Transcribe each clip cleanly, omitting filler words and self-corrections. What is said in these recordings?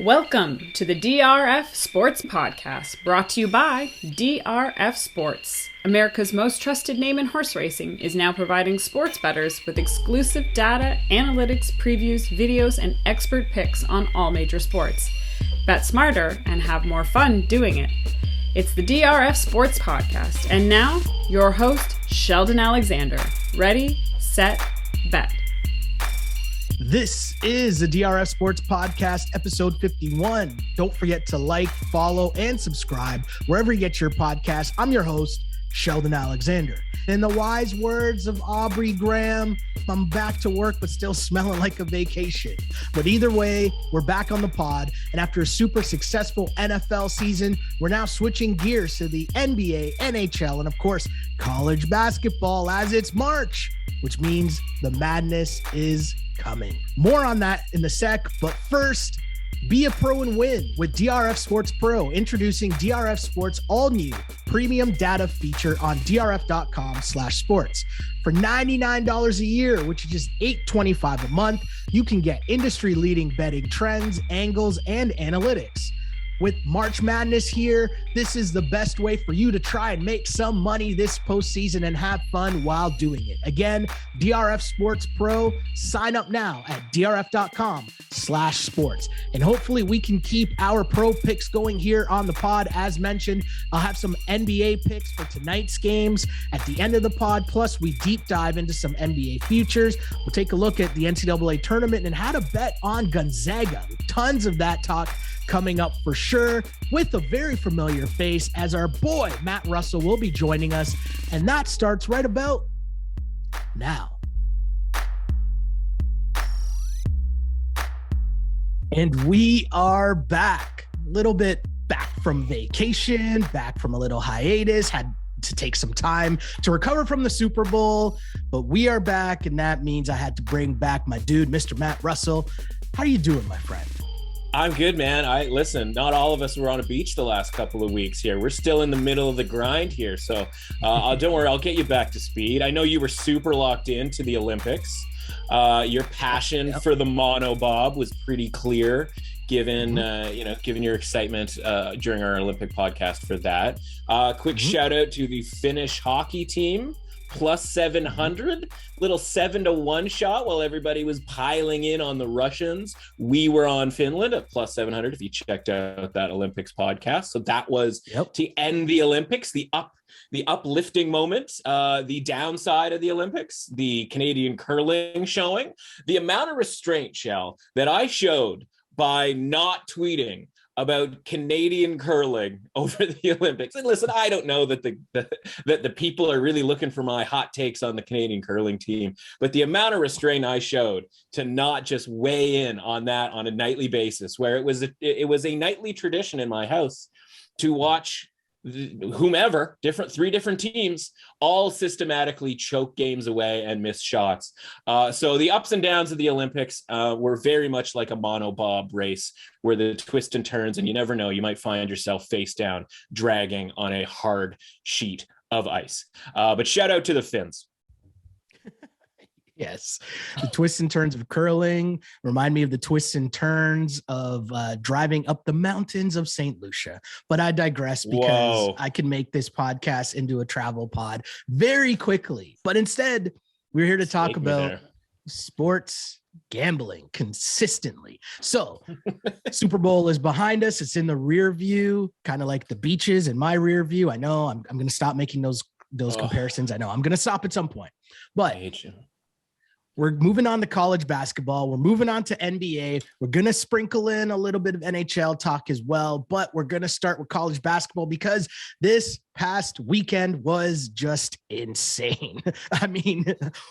Welcome to the DRF Sports Podcast, brought to you by DRF Sports. America's most trusted name in horse racing is now providing sports bettors with exclusive data, analytics, previews, videos, and expert picks on all major sports. Bet smarter and have more fun doing it. It's the DRF Sports Podcast, and now your host, Sheldon Alexander. Ready, set, bet. This is the DRF Sports Podcast, episode 51. Don't forget to like, follow, and subscribe wherever you get your podcast. I'm your host, Sheldon Alexander. In the wise words of Aubrey Graham, I'm back to work, but still smelling like a vacation. But either way, we're back on the pod. And after a super successful NFL season, we're now switching gears to the NBA, NHL, and of course, college basketball as it's March, which means the madness is coming. More on that in the sec, but first, be a pro and win with DRF Sports Pro, introducing DRF Sports all new premium data feature on drf.com/sports. For $99 a year, which is just $8.25 a month, you can get industry leading betting trends, angles, and analytics. With March Madness here, this is the best way for you to try and make some money this postseason and have fun while doing it. Again, DRF Sports Pro, sign up now at drf.com/sports. And hopefully we can keep our pro picks going here on the pod. As mentioned, I'll have some NBA picks for tonight's games at the end of the pod. Plus, we deep dive into some NBA futures. We'll take a look at the NCAA tournament and how to bet on Gonzaga. Tons of that talk coming up for sure, with a very familiar face as our boy Matt Russell will be joining us, and that starts right about now. And we are back, a little bit back from vacation, back from a little hiatus, had to take some time to recover from the Super Bowl, but we are back, and that means I had to bring back my dude, Mr. Matt Russell. How are you doing, my friend? I'm good, man. Listen, not all of us were on a beach the last couple of weeks here. We're still in the middle of the grind here. So don't worry, I'll get you back to speed. I know you were super locked into the Olympics. Your passion for the monobob was pretty clear, given your excitement during our Olympic podcast for that. Quick shout out to the Finnish hockey team. Plus 700, little 7-1 shot while everybody was piling in on the Russians. We were on Finland at plus 700 if you checked out that Olympics podcast. So that was to end the Olympics, the uplifting moment, the downside of the Olympics, the Canadian curling showing, the amount of restraint, Shell, that I showed by not tweeting about Canadian curling over the Olympics. And listen, I don't know that the people are really looking for my hot takes on the Canadian curling team, but the amount of restraint I showed to not just weigh in on that on a nightly basis, where it was a nightly tradition in my house to watch whomever, three different teams, all systematically choke games away and miss shots. So the ups and downs of the Olympics were very much like a monobob race, where the twists and turns, and you never know, you might find yourself face down, dragging on a hard sheet of ice. But shout out to the Finns. Yes, the twists and turns of curling remind me of the twists and turns of driving up the mountains of St. Lucia. But I digress, because I can make this podcast into a travel pod very quickly. But instead, we're here to talk about sports gambling consistently. So Super Bowl is behind us. It's in the rear view, kind of like the beaches in my rear view. I know I'm going to stop making those comparisons. I know I'm going to stop at some point, but I hate you. We're moving on to college basketball. We're moving on to NBA. We're going to sprinkle in a little bit of NHL talk as well, but we're going to start with college basketball because this past weekend was just insane. I mean,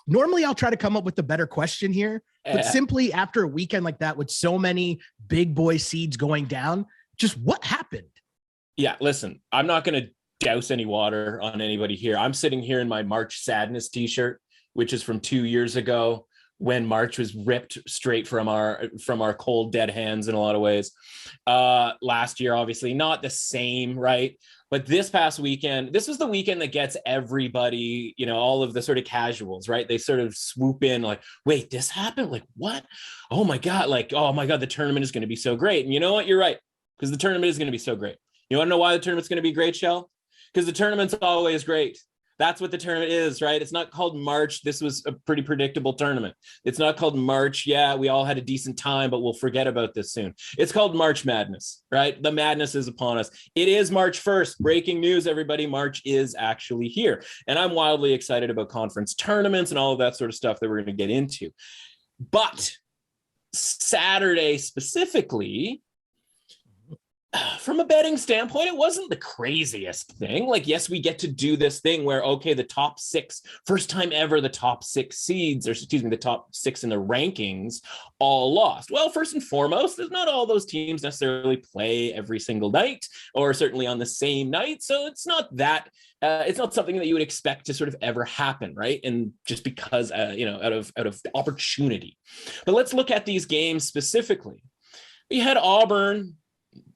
normally I'll try to come up with a better question here, but simply after a weekend like that with so many big boy seeds going down, just what happened? Yeah, listen, I'm not going to douse any water on anybody here. I'm sitting here in my March Sadness t-shirt, which is from 2 years ago, when March was ripped straight from our cold dead hands in a lot of ways. Last year, obviously not the same, right? But this past weekend, this was the weekend that gets everybody, all of the sort of casuals, right? They sort of swoop in like, wait, this happened? Like, what? Oh my God. Like, oh my God, the tournament is going to be so great. And you know what? You're right. Because the tournament is going to be so great. You want to know why the tournament's going to be great, Shell? Because the tournament's always great. That's what the tournament is, right? It's not called March. This was a pretty predictable tournament. It's not called March. Yeah, we all had a decent time, but we'll forget about this soon. It's called March Madness, right? The madness is upon us. It is March 1st. Breaking news, everybody. March is actually here. And I'm wildly excited about conference tournaments and all of that sort of stuff that we're going to get into. But Saturday specifically, from a betting standpoint, it wasn't the craziest thing. Like, yes, we get to do this thing where, okay, the top six, first time ever, the top six seeds, or excuse me, the top six in the rankings all lost. Well, first and foremost, there's not all those teams necessarily play every single night, or certainly on the same night. So it's not that, it's not something that you would expect to sort of ever happen, right? And just because, out of opportunity. But let's look at these games specifically. We had Auburn.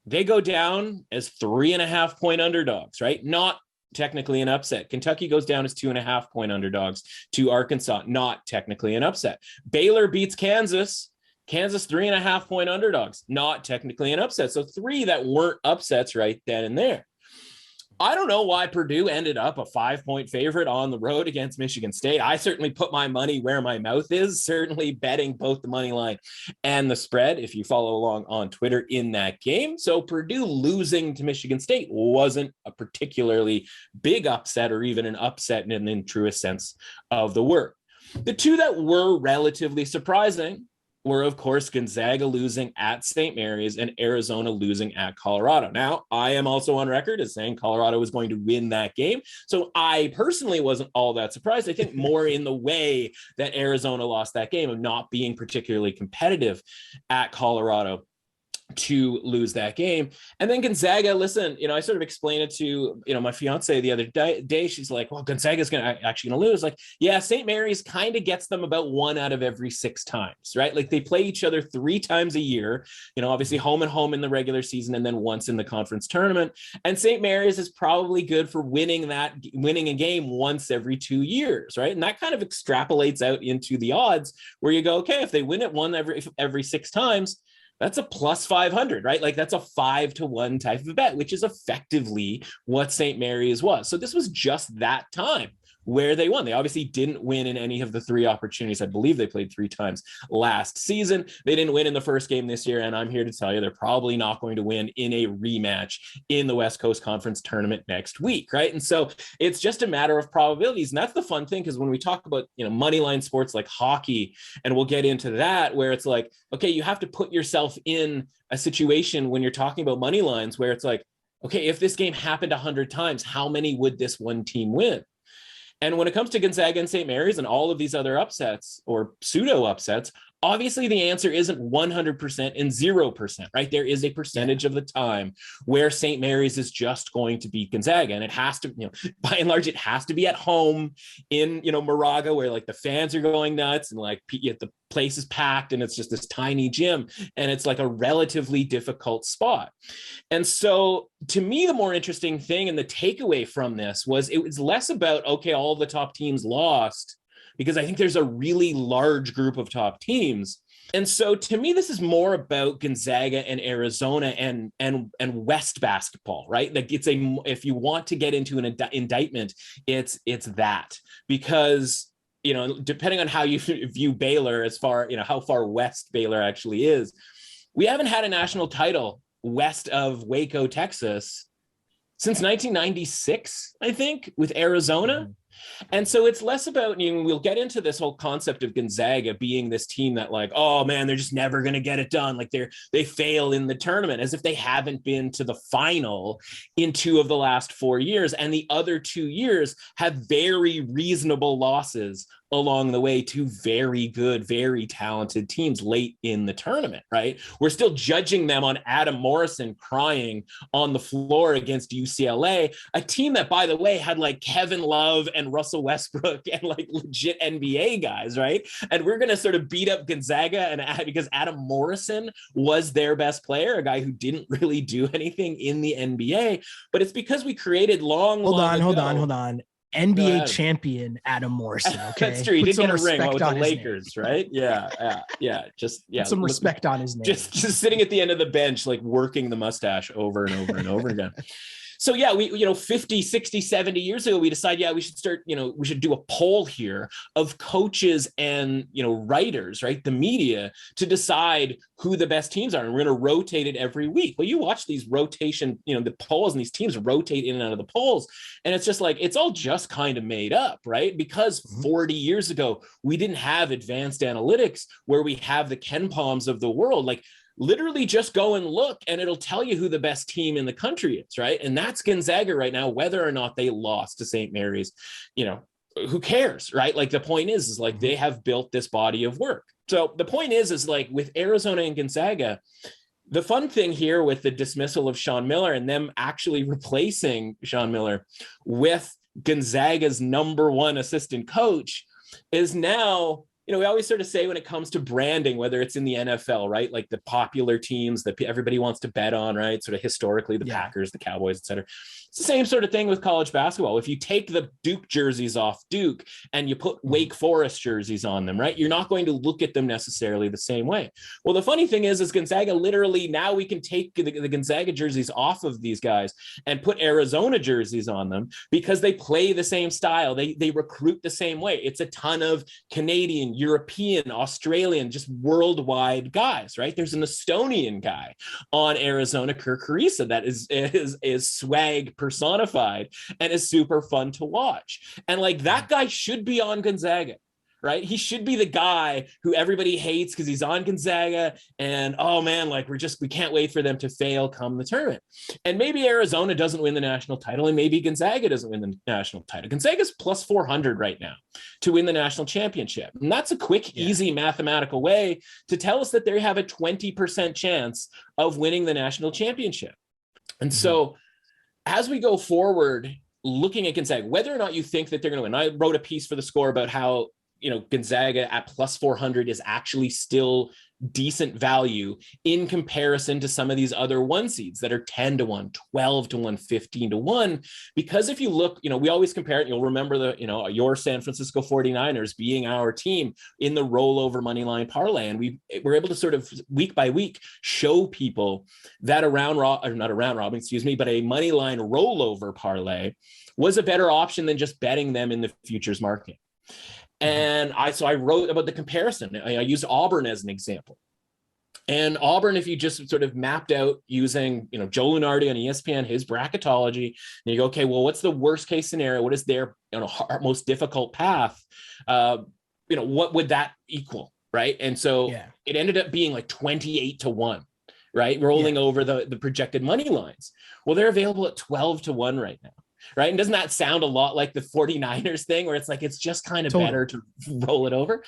They go down as 3.5 point underdogs, right? Not technically an upset. Kentucky goes down as 2.5 point underdogs to Arkansas, not technically an upset. Baylor beats Kansas. Kansas 3.5 point underdogs, not technically an upset. So 3 that weren't upsets right then and there. I don't know why Purdue ended up a 5-point favorite on the road against Michigan State. I certainly put my money where my mouth is, certainly betting both the money line and the spread, if you follow along on Twitter, in that game. So Purdue losing to Michigan State wasn't a particularly big upset, or even an upset in the truest sense of the word. The 2 that were relatively surprising were, of course, Gonzaga losing at St. Mary's and Arizona losing at Colorado. Now, I am also on record as saying Colorado was going to win that game. So I personally wasn't all that surprised. I think more in the way that Arizona lost that game of not being particularly competitive at Colorado to lose that game. And then Gonzaga, listen, I sort of explained it to, my fiance the other day. She's like, well, Gonzaga's actually going to lose. Like, yeah, St. Mary's kind of gets them about 1 out of every 6 times, right? Like, they play each other 3 times a year, obviously home and home in the regular season, and then once in the conference tournament. And St. Mary's is probably good for winning a game once every 2 years, right? And that kind of extrapolates out into the odds where you go, okay, if they win it 1 every 6 times, that's a plus 500, right? Like, that's a 5-to-1 type of bet, which is effectively what St. Mary's was. So this was just that time where they won. They obviously didn't win in any of the 3 opportunities. I believe they played 3 times last season. They didn't win in the first game this year, and I'm here to tell you they're probably not going to win in a rematch in the West Coast Conference tournament next week, right? And so it's just a matter of probabilities, and that's the fun thing, because when we talk about money line sports like hockey, and we'll get into that, where it's like, okay, you have to put yourself in a situation when you're talking about money lines where it's like, okay, if this game happened 100 times, how many would this one team win? And when it comes to Gonzaga and St. Mary's and all of these other upsets or pseudo upsets, obviously the answer isn't 100% and 0%, right? There is a percentage of the time where St. Mary's is just going to beat Gonzaga. And it has to, by and large, it has to be at home in, Moraga, where like the fans are going nuts and like the place is packed and it's just this tiny gym and it's like a relatively difficult spot. And so to me, the more interesting thing and the takeaway from this was it was less about, okay, all the top teams lost, because I think there's a really large group of top teams. And so to me, this is more about Gonzaga and Arizona and West basketball, right? Like, it's if you want to get into an indictment, it's that, because depending on how you view Baylor, as far, how far west Baylor actually is, we haven't had a national title west of Waco, Texas since 1996, I think, with Arizona. Mm-hmm. And so it's less about, we'll get into this whole concept of Gonzaga being this team that like, oh man, they're just never going to get it done. Like they fail in the tournament, as if they haven't been to the final in 2 of the last 4 years. And the other 2 years have very reasonable losses along the way two very good, very talented teams late in the tournament, right? We're still judging them on Adam Morrison crying on the floor against UCLA, a team that, by the way, had like Kevin Love and Russell Westbrook and like legit NBA guys, right? And we're going to sort of beat up Gonzaga and because Adam Morrison was their best player, a guy who didn't really do anything in the NBA, but it's because we created hold on. NBA champion Adam Morrison. Okay, that's true. He did get a ring with the Lakers, right? Yeah. Just put some respect on his name. Just sitting at the end of the bench, like working the mustache over and over and over again. So yeah, we, 50, 60, 70 years ago, we decided, we should start, we should do a poll here of coaches and, writers, right? The media, to decide who the best teams are. And we're going to rotate it every week. Well, you watch these rotation, the polls, and these teams rotate in and out of the polls. And it's just like, it's all just kind of made up, right? Because 40 years ago, we didn't have advanced analytics where we have the Ken Palms of the world. Like, literally just go and look and it'll tell you who the best team in the country is, right? And that's Gonzaga right now, whether or not they lost to St. Mary's, who cares, right? Like the point is like they have built this body of work. So the point is like with Arizona and Gonzaga, the fun thing here with the dismissal of Sean Miller and them actually replacing Sean Miller with Gonzaga's number one assistant coach is now, we always sort of say when it comes to branding, whether it's in the NFL, right? Like the popular teams that everybody wants to bet on, right? Sort of historically, the Packers, the Cowboys, et cetera. It's the same sort of thing with college basketball. If you take the Duke jerseys off Duke and you put Wake Forest jerseys on them, right? You're not going to look at them necessarily the same way. Well, the funny thing is Gonzaga literally, now we can take the Gonzaga jerseys off of these guys and put Arizona jerseys on them because they play the same style. They recruit the same way. It's a ton of Canadian, European, Australian, just worldwide guys, right? There's an Estonian guy on Arizona, Kirk Carissa, that is swag personified and is super fun to watch. And like that guy should be on Gonzaga, right? He should be the guy who everybody hates because he's on Gonzaga and, oh man, like we can't wait for them to fail come the tournament. And maybe Arizona doesn't win the national title and maybe Gonzaga doesn't win the national title. Gonzaga's plus 400 right now to win the national championship. And that's a quick, easy mathematical way to tell us that they have a 20% chance of winning the national championship. And so as we go forward, looking at Gonzaga, whether or not you think that they're going to win, I wrote a piece for the Score about how, Gonzaga at plus 400 is actually still decent value in comparison to some of these other one seeds that are 10 to 1, 12 to 1, 15 to 1. Because if you look, we always compare it. You'll remember your San Francisco 49ers being our team in the rollover money line parlay. And we're able to sort of week by week show people that but a money line rollover parlay was a better option than just betting them in the futures market. And I wrote about the comparison. I used Auburn as an example. And Auburn, if you just sort of mapped out using, Joe Lunardi on ESPN, his bracketology, and you go, okay, well, what's the worst case scenario? What is their most difficult path? What would that equal, right? And so it ended up being like 28 to 1, right? Rolling over the projected money lines. Well, they're available at 12 to 1 right now. Right. And doesn't that sound a lot like the 49ers thing where it's like, it's just kind of better to roll it over.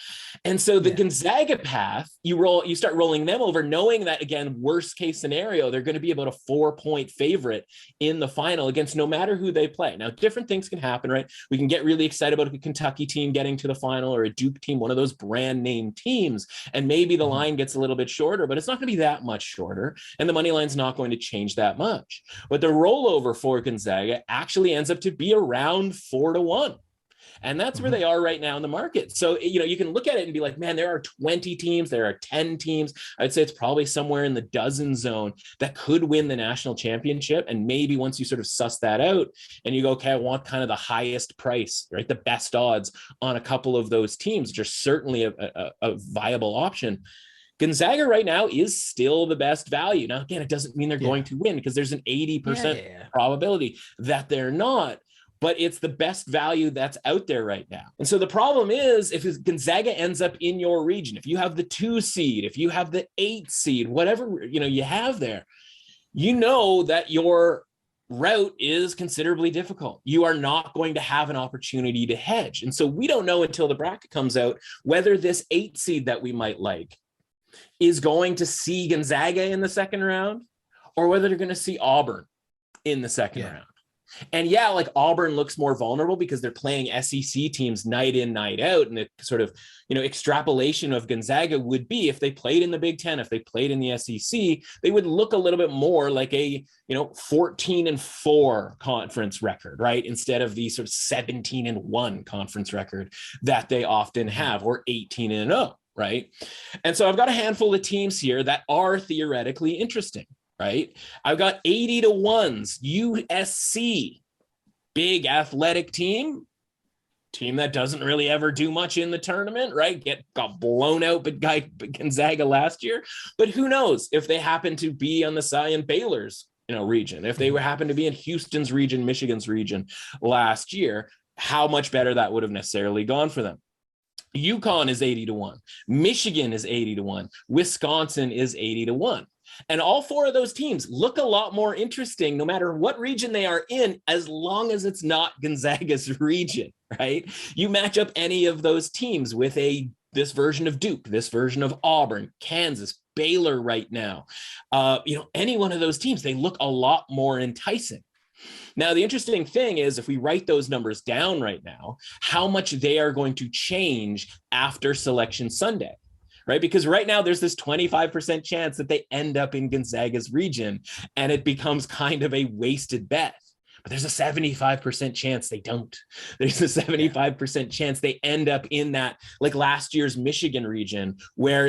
And so the Gonzaga path, you start rolling them over, knowing that, again, worst case scenario, they're going to be about a 4-point favorite in the final against no matter who they play. Now, different things can happen, right? We can get really excited about a Kentucky team getting to the final or a Duke team, one of those brand name teams. And maybe the line gets a little bit shorter, but it's not going to be that much shorter. And the money line's not going to change that much. But the rollover for Gonzaga actually ends up to be around 4 to 1. And that's where they are right now in the market. So, you can look at it and be like, man, there are 20 teams, there are 10 teams. I'd say it's probably somewhere in the dozen zone that could win the national championship. And maybe once you sort of suss that out and you go, okay, I want kind of the highest price, right? The best odds on a couple of those teams, which are certainly a viable option. Gonzaga right now is still the best value. Now, again, it doesn't mean they're going to win because there's an 80% probability that they're not, but it's the best value that's out there right now. And so the problem is if Gonzaga ends up in your region, if you have the 2 seed, if you have the 8 seed, whatever, you have there, that your route is considerably difficult. You are not going to have an opportunity to hedge. And so we don't know until the bracket comes out whether this 8 seed that we might like is going to see Gonzaga in the second round or whether they're going to see Auburn in the second round. And yeah, like Auburn looks more vulnerable because they're playing SEC teams night in, night out. And the sort of, extrapolation of Gonzaga would be if they played in the Big Ten, if they played in the SEC, they would look a little bit more like a, 14-4 conference record, right? Instead of the sort of 17-1 conference record that they often have, or 18-0, right? And so I've got a handful of teams here that are theoretically interesting. Right. I've got 80-1s, USC, big athletic team that doesn't really ever do much in the tournament, right? Got blown out by Gonzaga last year. But who knows if they happen to be on the side in Baylor's, region, if they happen to be in Houston's region, Michigan's region last year, how much better that would have necessarily gone for them. UConn is 80-1. Michigan is 80-1. Wisconsin is 80-1. And all 4 of those teams look a lot more interesting no matter what region they are in, as long as it's not Gonzaga's region, right? You match up any of those teams with this version of Duke, this version of Auburn, Kansas, Baylor right now. Any one of those teams, they look a lot more enticing. Now, the interesting thing is if we write those numbers down right now, how much they are going to change after Selection Sunday. Right? Because right now there's this 25% chance that they end up in Gonzaga's region and it becomes kind of a wasted bet. But there's a 75% chance they don't. There's a 75% chance they end up in that, like last year's Michigan region where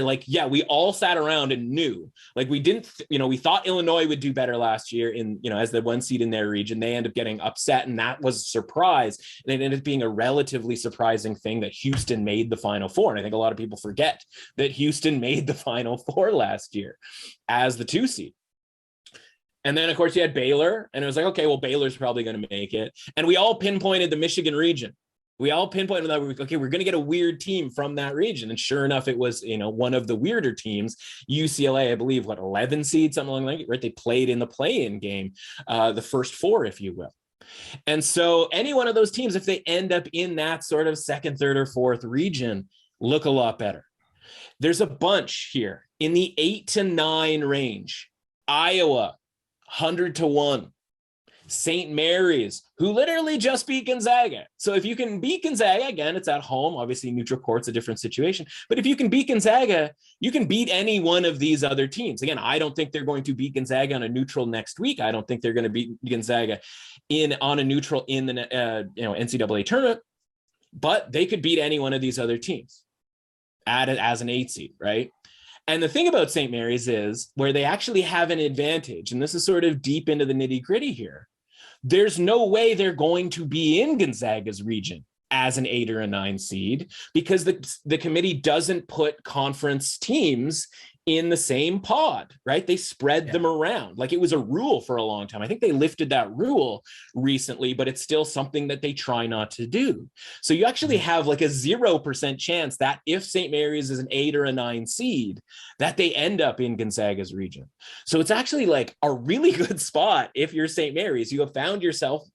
we all sat around and knew, we thought Illinois would do better last year in, as the 1 seed in their region. They end up getting upset and that was a surprise. And it ended up being a relatively surprising thing that Houston made the Final Four. And I think a lot of people forget that Houston made the Final Four last year as the 2 seed. And then, of course, you had Baylor, and it was like, okay, well, Baylor's probably going to make it. And we all pinpointed the Michigan region. We all pinpointed that, we're going to get a weird team from that region. And sure enough, it was, one of the weirder teams, UCLA, I believe, 11 seed, something like that, right? They played in the play-in game, the first 4, if you will. And so any one of those teams, if they end up in that sort of 2nd, 3rd, or 4th region, look a lot better. There's a bunch here in the 8-9 range. Iowa, 100-1. St. Mary's, who literally just beat Gonzaga. So if you can beat Gonzaga, again, it's at home. Obviously, neutral court's a different situation. But if you can beat Gonzaga, you can beat any one of these other teams. Again, I don't think they're going to beat Gonzaga on a neutral next week. I don't think they're going to beat Gonzaga on a neutral in the NCAA tournament. But they could beat any one of these other teams as an 8 seed, right? And the thing about St. Mary's is where they actually have an advantage, and this is sort of deep into the nitty gritty here. There's no way they're going to be in Gonzaga's region as an 8 or a 9 seed because the committee doesn't put conference teams in the same pod, right? They spread them around. Like it was a rule for a long time. I think they lifted that rule recently, but it's still something that they try not to do. So you actually have like a 0% chance that if St. Mary's is an 8 or a 9 seed, that they end up in Gonzaga's region. So it's actually like a really good spot if you're St. Mary's. You have found yourself,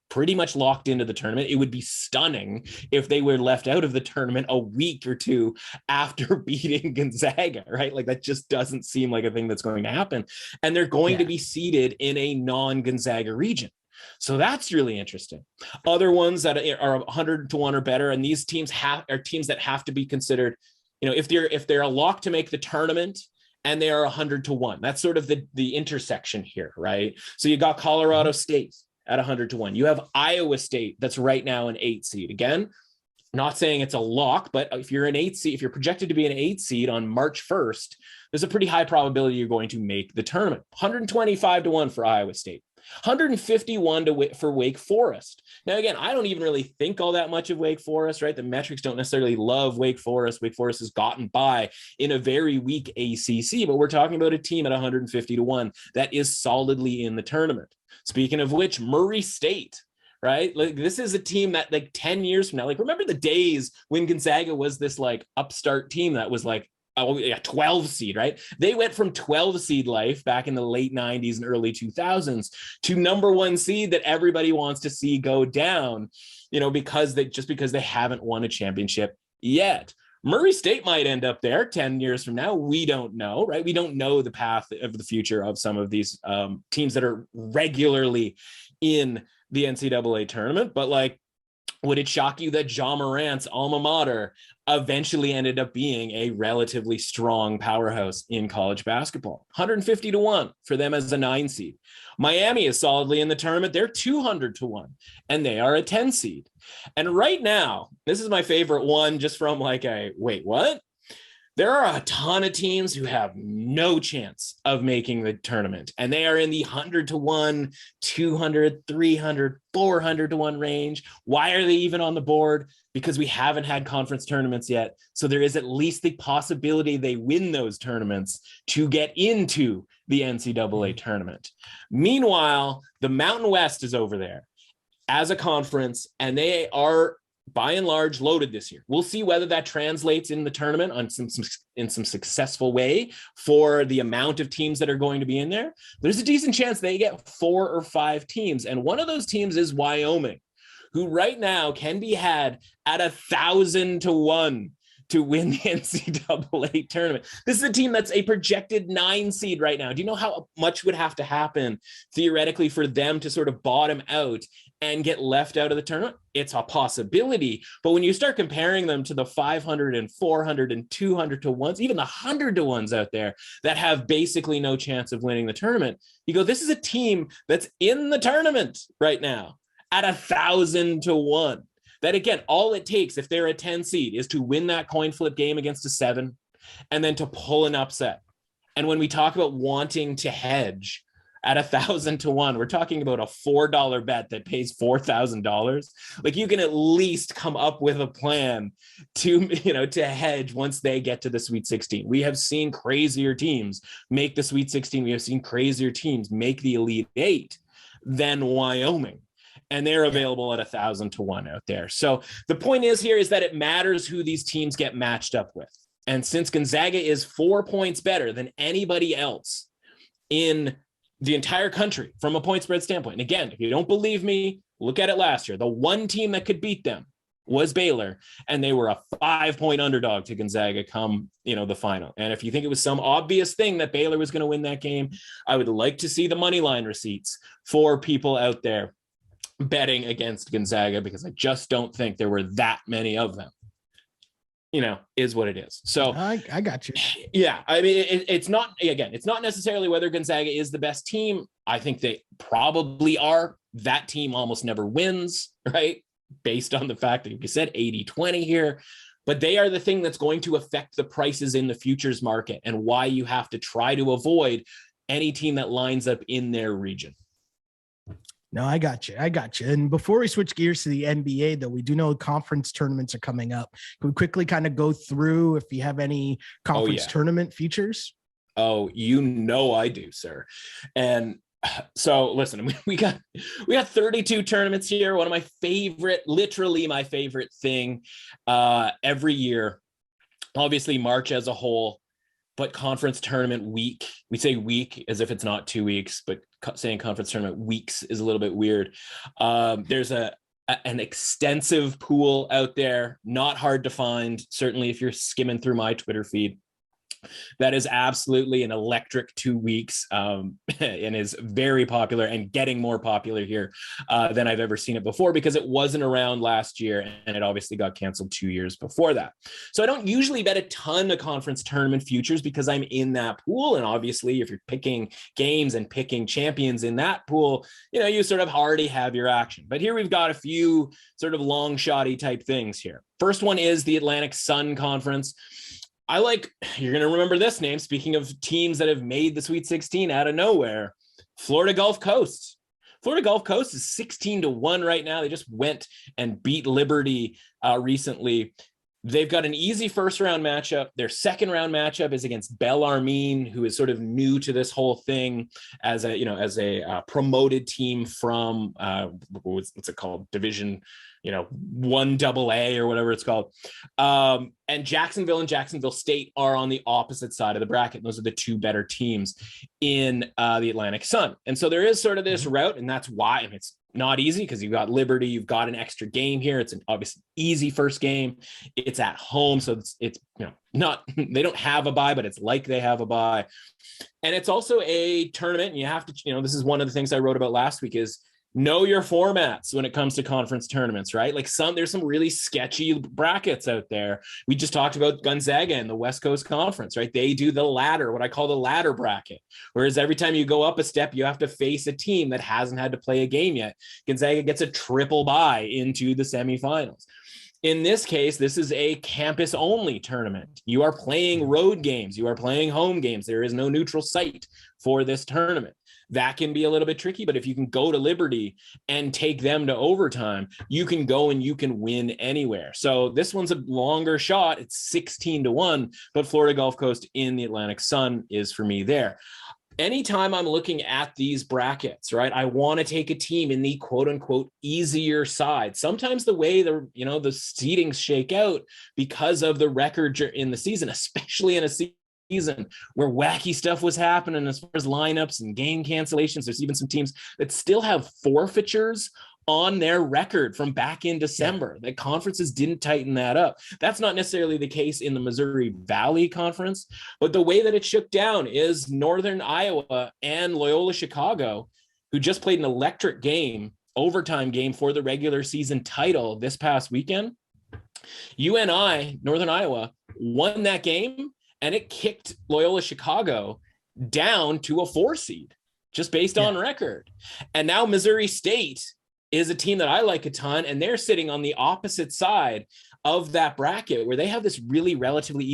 pretty much locked into the tournament. It would be stunning if they were left out of the tournament a week or 2 after beating Gonzaga, right? Like that just doesn't seem like a thing that's going to happen. And they're going to be seated in a non-Gonzaga region. So that's really interesting. Other ones that are 100-1 or better, and these teams are teams that have to be considered, if they're a lock to make the tournament and they are 100-1. That's sort of the intersection here, right? So you got Colorado State at 100-1. You have Iowa State that's right now an 8 seed. Again, not saying it's a lock, but if you're an 8 seed, if you're projected to be an 8 seed on March 1st, there's a pretty high probability you're going to make the tournament. 125-1 for Iowa State. 151 for Wake Forest. Now, again, I don't even really think all that much of Wake Forest, right? The metrics don't necessarily love Wake Forest. Wake Forest has gotten by in a very weak ACC, but we're talking about a team at 150-1 that is solidly in the tournament. Speaking of which, Murray State, right? Like this is a team that like 10 years from now, like remember the days when Gonzaga was this like upstart team that was like 12 seed, right? They went from 12 seed life back in the late 90s and early 2000s to number 1 seed that everybody wants to see go down, because they haven't won a championship yet. Murray State might end up there 10 years from now. We don't know, right? We don't know the path of the future of some of these teams that are regularly in the NCAA tournament. But would it shock you that Ja Morant's alma mater eventually ended up being a relatively strong powerhouse in college basketball? 150-1 for them as a 9 seed. Miami is solidly in the tournament. They're 200-1, and they are a 10 seed. And right now, this is my favorite one, just from wait, what? There are a ton of teams who have no chance of making the tournament, and they are in the 100-1, 200, 300, 400-1 range. Why are they even on the board? Because we haven't had conference tournaments yet. So there is at least the possibility they win those tournaments to get into the NCAA tournament. Meanwhile, the Mountain West is over there as a conference, and they are by and large loaded this year. We'll see whether that translates in the tournament in some successful way for the amount of teams that are going to be in there. There's a decent chance they get 4 or 5 teams. And one of those teams is Wyoming, who right now can be had at 1,000-1 to win the NCAA tournament. This is a team that's a projected 9 seed right now. Do you know how much would have to happen theoretically for them to sort of bottom out and get left out of the tournament? It's a possibility. But when you start comparing them to the 500 and 400 and 200-1s, even the 100-1s out there that have basically no chance of winning the tournament, you go, this is a team that's in the tournament right now at 1,000-1. That, again, all it takes if they're a 10 seed is to win that coin flip game against a 7 and then to pull an upset. And when we talk about wanting to hedge at 1,000-1, we're talking about a $4 bet that pays $4,000. You can at least come up with a plan to hedge once they get to the Sweet 16. We have seen crazier teams make the Sweet 16. We have seen crazier teams make the Elite 8 than Wyoming. And they're available at 1,000-1 out there. So the point is that it matters who these teams get matched up with. And since Gonzaga is 4 points better than anybody else in the entire country from a point spread standpoint, and again, if you don't believe me, look at it last year. The one team that could beat them was Baylor, and they were a 5-point underdog to Gonzaga come, the final. And if you think it was some obvious thing that Baylor was going to win that game, I would like to see the money line receipts for people out there betting against Gonzaga, because I just don't think there were that many of them, is what it is. So I got you. Yeah. I mean, it's not necessarily whether Gonzaga is the best team. I think they probably are. That team almost never wins, right? Based on the fact that you said 80-20 here, but they are the thing that's going to affect the prices in the futures market and why you have to try to avoid any team that lines up in their region. No, I got you. And before we switch gears to the NBA, though, we do know conference tournaments are coming up. Can we quickly kind of go through if you have any conference tournament features? Oh, I do, sir. And so listen, we got 32 tournaments here. One of my favorite, literally my favorite thing every year, obviously March as a whole, but conference tournament week, we say week as if it's not 2 weeks, but saying conference tournament weeks is a little bit weird. There's an extensive pool out there, not hard to find. Certainly if you're skimming through my Twitter feed, that is absolutely an electric 2 weeks and is very popular and getting more popular here than I've ever seen it before, because it wasn't around last year and it obviously got canceled 2 years before that. So I don't usually bet a ton of conference tournament futures because I'm in that pool. And obviously if you're picking games and picking champions in that pool, you sort of already have your action. But here we've got a few sort of long shotty type things here. First one is the Atlantic Sun Conference. You're going to remember this name. Speaking of teams that have made the Sweet 16 out of nowhere, Florida Gulf Coast. Florida Gulf Coast is 16-1 right now. They just went and beat Liberty recently. They've got an easy first round matchup. Their second round matchup is against Bellarmine, who is sort of new to this whole thing as a promoted team from what's it called? Division one AA or whatever it's called. And Jacksonville State are on the opposite side of the bracket. Those are the two better teams in the Atlantic Sun. And so there is sort of this route, and that's why it's not easy, because you've got Liberty, you've got an extra game here. It's an obviously easy first game. It's at home, so it's not, they don't have a bye, but it's like they have a bye. And it's also a tournament, and you have to, this is one of the things I wrote about last week, is know your formats when it comes to conference tournaments, right? Like there's some really sketchy brackets out there. We just talked about Gonzaga and the West Coast Conference, right? They do the ladder, what I call the ladder bracket. Whereas every time you go up a step, you have to face a team that hasn't had to play a game yet. Gonzaga gets a triple bye into the semifinals. In this case, this is a campus only tournament. You are playing road games. You are playing home games. There is no neutral site for this tournament. That can be a little bit tricky, but if you can go to Liberty and take them to overtime, you can go and you can win anywhere. So this one's a longer shot. It's 16-1, but Florida Gulf Coast in the Atlantic Sun is for me there. Anytime I'm looking at these brackets, right, I want to take a team in the quote unquote easier side. Sometimes the way the seedings shake out because of the record in the season, especially in a season where wacky stuff was happening as far as lineups and game cancellations. There's even some teams that still have forfeitures on their record from back in December. The conferences didn't tighten that up. That's not necessarily the case in the Missouri Valley Conference, but the way that it shook down is Northern Iowa and Loyola Chicago, who just played an electric game, overtime game for the regular season title this past weekend. UNI, Northern Iowa, won that game, and it kicked Loyola Chicago down to a 4 seed just based on record. And now Missouri State is a team that I like a ton, and they're sitting on the opposite side of that bracket where they have this really relatively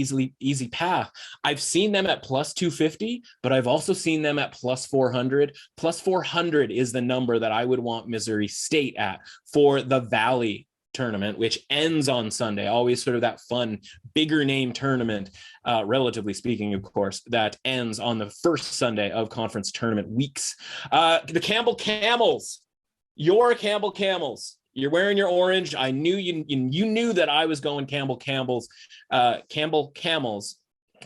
easy path. I've seen them at plus 250, but I've also seen them at plus 400. Plus 400 is the number that I would want Missouri State at for the Valley tournament, which ends on Sunday. Always sort of that fun, bigger name tournament, relatively speaking, of course, that ends on the first Sunday of conference tournament weeks. The Campbell Camels. Your Campbell Camels. You're wearing your orange. I knew you knew that I was going Campbell Camels. Campbell Camels.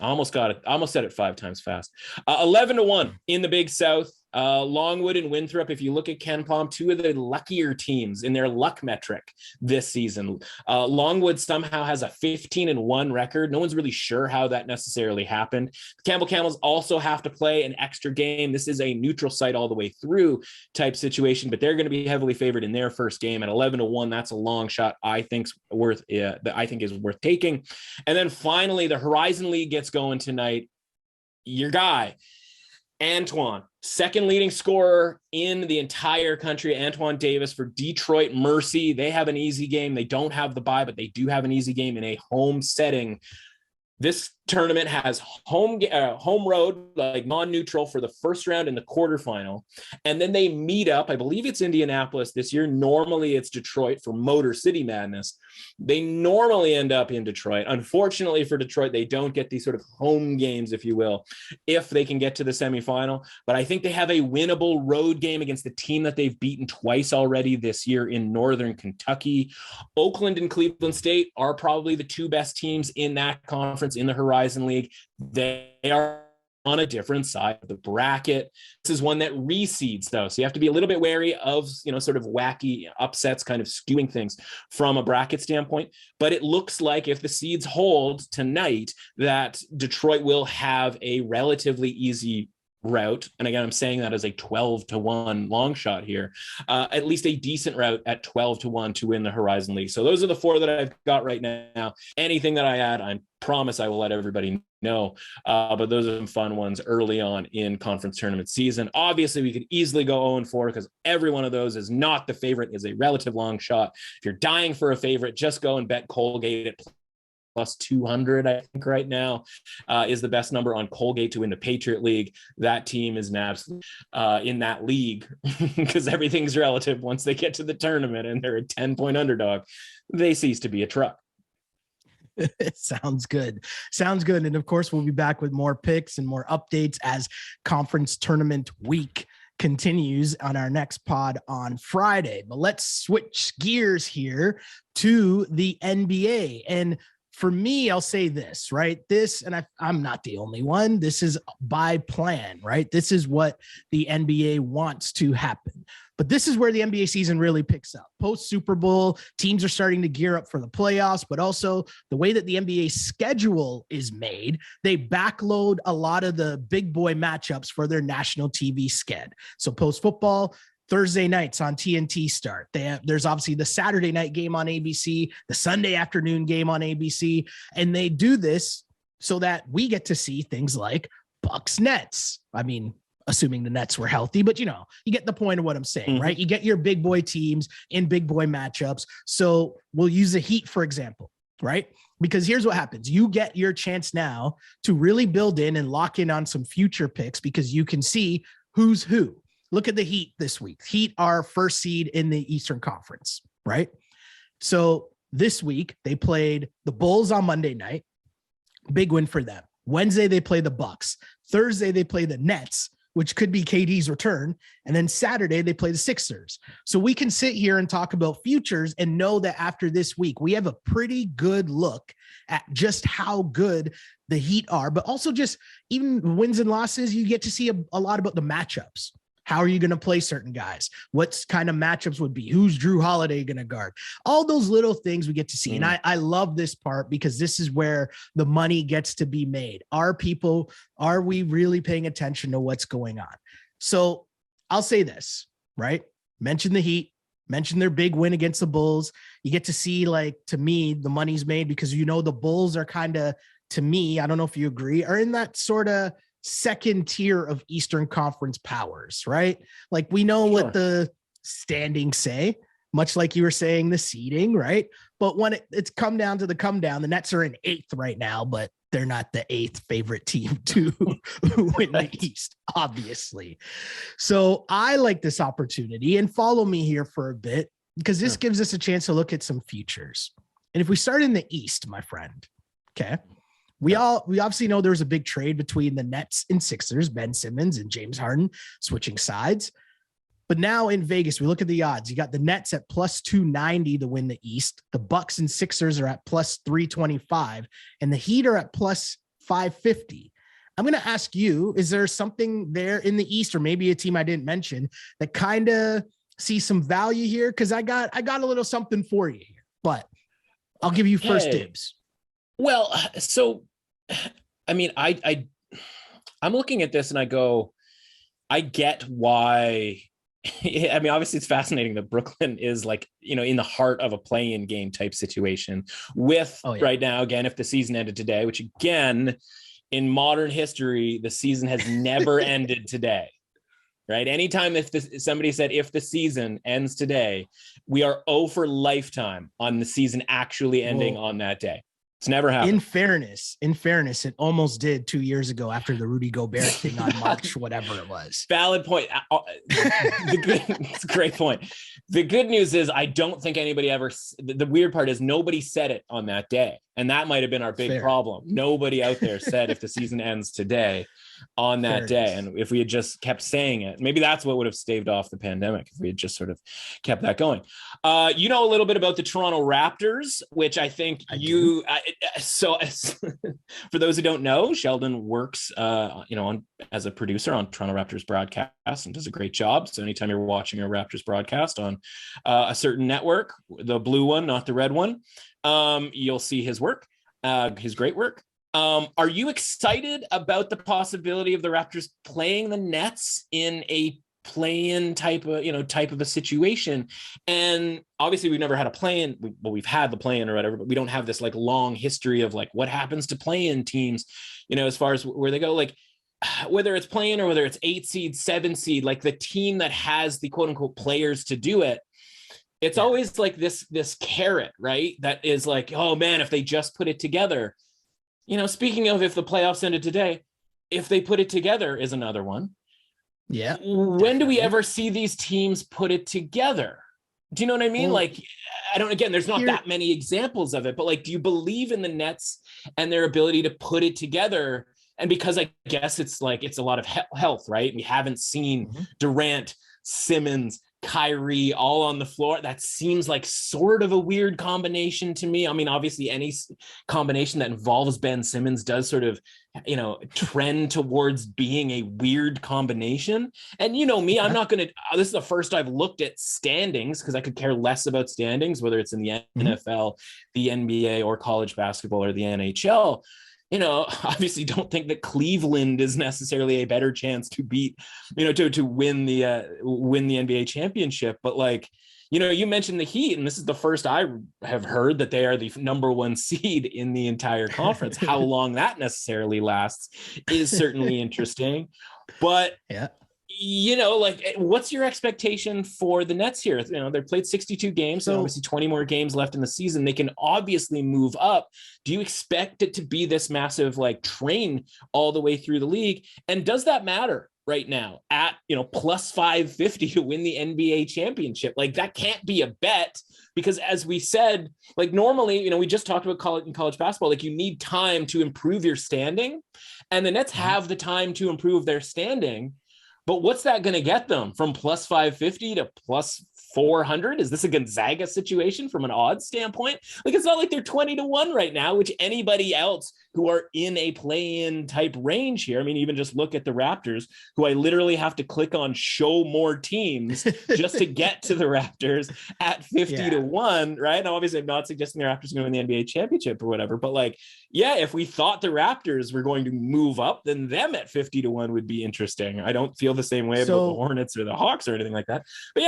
I almost got it. I almost said it 5 times fast. 11-1 in the Big South. Longwood and Winthrop, if you look at KenPom, 2 of the luckier teams in their luck metric this season. Longwood somehow has a 15-1 record. No one's really sure how that necessarily happened. Campbell Camels also have to play an extra game. This is a neutral site all the way through type situation, but they're going to be heavily favored in their first game at 11-1. That's a long shot. I think is worth taking. And then finally, the Horizon League gets going tonight. Your guy, Antoine, second leading scorer in the entire country, Antoine Davis for Detroit Mercy. They have an easy game. They don't have the bye, but they do have an easy game in a home setting. This tournament has home road, like non-neutral for the first round and the quarterfinal. And then they meet up. I believe it's Indianapolis this year. Normally it's Detroit for Motor City Madness. They normally end up in Detroit. Unfortunately for Detroit, they don't get these sort of home games, if you will, if they can get to the semifinal. But I think they have a winnable road game against the team that they've beaten twice already this year in Northern Kentucky. Oakland and Cleveland State are probably the 2 best teams in that conference in the Horizon League. They are on a different side of the bracket. This is one that reseeds, though, so you have to be a little bit wary of, sort of wacky upsets kind of skewing things from a bracket standpoint. But it looks like if the seeds hold tonight, that Detroit will have a relatively easy route. And again, I'm saying that as a 12-1 long shot here, at least a decent route at 12-1 to win the Horizon League. So those are the 4 that I've got right now. Anything that I add, I promise I will let everybody know. But those are some fun ones early on in conference tournament season. Obviously, we could easily go 0-4 because every one of those is not the favorite, is a relative long shot. If you're dying for a favorite, just go and bet Colgate at plus 200, I think right now, is the best number on Colgate to win the Patriot League. That team is an absolute in that league because everything's relative. Once they get to the tournament and they're a 10-point underdog, they cease to be a truck. Sounds good. And of course, we'll be back with more picks and more updates as conference tournament week continues on our next pod on Friday. But let's switch gears here to the NBA. And for me, I'll say this, right? This, and I'm not the only one. This is by plan, right? This is what the NBA wants to happen. But this is where the NBA season really picks up. Post Super Bowl, teams are starting to gear up for the playoffs, but also the way that the NBA schedule is made, they backload a lot of the big boy matchups for their national TV sched. So post football, Thursday nights on TNT start. There's obviously the Saturday night game on ABC, the Sunday afternoon game on ABC, and they do this so that we get to see things like Bucks Nets. I mean, assuming the Nets were healthy, but you get the point of what I'm saying, right? You get your big boy teams in big boy matchups. So we'll use the Heat, for example, right? Because here's what happens. You get your chance now to really build in and lock in on some future picks because you can see who's who. Look at the Heat this week. Heat are first seed in the Eastern Conference, right? So this week they played the Bulls on Monday night. Big win for them. Wednesday they play the Bucks. Thursday they play the Nets, which could be KD's return. And then Saturday they play the Sixers. So we can sit here and talk about futures and know that after this week, we have a pretty good look at just how good the Heat are, but also just even wins and losses, you get to see a lot about the matchups. How are you going to play certain guys? What kind of matchups would be? Who's Drew Holiday going to guard? All those little things we get to see. And I love this part because this is where the money gets to be made. Are we really paying attention to what's going on? So I'll say this, right? Mention the Heat, mention their big win against the Bulls. You get to see, like, to me, the money's made because, the Bulls are kind of, to me, I don't know if you agree, are in that sort of second tier of Eastern Conference powers, right? Like we know what the standings say, much like you were saying the seeding, right? But when it's come down to the Nets are in 8th right now, but they're not the 8th favorite team to win the East, obviously. So I like this opportunity, and follow me here for a bit because this gives us a chance to look at some futures. And if we start in the East, my friend, okay, we obviously know there was a big trade between the Nets and Sixers, Ben Simmons and James Harden switching sides. But now in Vegas, we look at the odds. You got the Nets at plus 290 to win the East. The Bucks and Sixers are at plus 325, and the Heat are at plus 550. I'm going to ask you, is there something there in the East, or maybe a team I didn't mention, that kind of see some value here? Because I got a little something for you here, but I'll give you first dibs. Well, so, I mean, I'm looking at this and I go, I get why. I mean, obviously it's fascinating that Brooklyn is like, in the heart of a play-in game type situation with right now, again, if the season ended today, which again, in modern history, the season has never ended today, right? Anytime somebody said, if the season ends today, we are 0 for lifetime on the season actually ending on that day. It's never happened. In fairness, it almost did 2 years ago after the Rudy Gobert thing on March, whatever it was. Valid point. It's a great point. The good news is I don't think anybody ever, the weird part is nobody said it on that day. And that might've been our big problem. Nobody out there said if the season ends today on that day. And if we had just kept saying it, maybe that's what would have staved off the pandemic if we had just sort of kept that going. A little bit about the Toronto Raptors, which I think so for those who don't know, Sheldon works, as a producer on Toronto Raptors broadcast and does a great job. So anytime you're watching a Raptors broadcast on a certain network, the blue one, not the red one, you'll see his work, his great work. Are you excited about the possibility of the Raptors playing the Nets in a play-in type of a situation? And obviously we've never had a play-in, we've had the play-in or whatever, but we don't have this like long history of like what happens to play-in teams, as far as where they go, like whether it's play-in or whether it's 8 seed, 7 seed, like the team that has the quote unquote players to do it. It's always like this carrot, right? That is like, oh man, if they just put it together. Speaking of if the playoffs ended today, if they put it together is another one. Yeah. When do we ever see these teams put it together? Do you know what I mean? Well, there's not that many examples of it, but like, do you believe in the Nets and their ability to put it together And because I guess it's a lot of health, right? We haven't seen Durant, Simmons, Kyrie all on the floor. That seems like sort of a weird combination to me. I mean, obviously any combination that involves Ben Simmons does sort of, trend towards being a weird combination. And me, I'm not going to, this is the first I've looked at standings because I could care less about standings, whether it's in the NFL, the NBA, or college basketball, or the NHL. Obviously don't think that Cleveland is necessarily a better chance to beat, to win the NBA championship. But you mentioned the Heat, and this is the first I have heard that they are the number one seed in the entire conference. How long that necessarily lasts is certainly interesting. But yeah. What's your expectation for the Nets here? They've played 62 games, so obviously 20 more games left in the season. They can obviously move up. Do you expect it to be this massive train all the way through the league? And does that matter right now at, plus 550 to win the NBA championship? That can't be a bet, because as we said, normally, we just talked about college basketball, you need time to improve your standing, and the Nets have the time to improve their standing. But what's that going to get them from plus 550 to plus 400? Is this a Gonzaga situation from an odds standpoint? It's not like they're 20-1 right now, which anybody else who are in a play-in type range here. I mean, even just look at the Raptors, who I literally have to click on show more teams just to get to the Raptors at 50-1, right? Now, obviously, I'm not suggesting the Raptors are going to win the NBA championship or whatever, but if we thought the Raptors were going to move up, then them at 50-1 would be interesting. I don't feel the same way about the Hornets or the Hawks or anything like that. But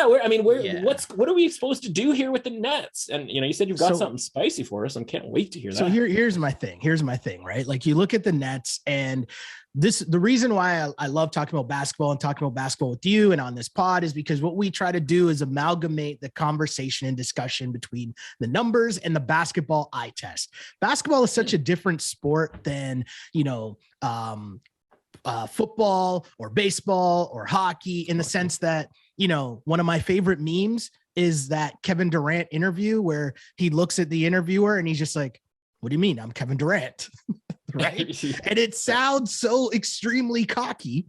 what are we supposed to do here with the Nets? And you said you've got something spicy for us. I can't wait to hear that. So here's my thing, right? You look at the Nets, and the reason why I love talking about basketball and talking about basketball with you and on this pod is because what we try to do is amalgamate the conversation and discussion between the numbers and the basketball eye test. Basketball is such a different sport than, football or baseball or hockey, in the sense that, one of my favorite memes is that Kevin Durant interview where he looks at the interviewer and he's just like, "What do you mean? I'm Kevin Durant." Right. And it sounds so extremely cocky,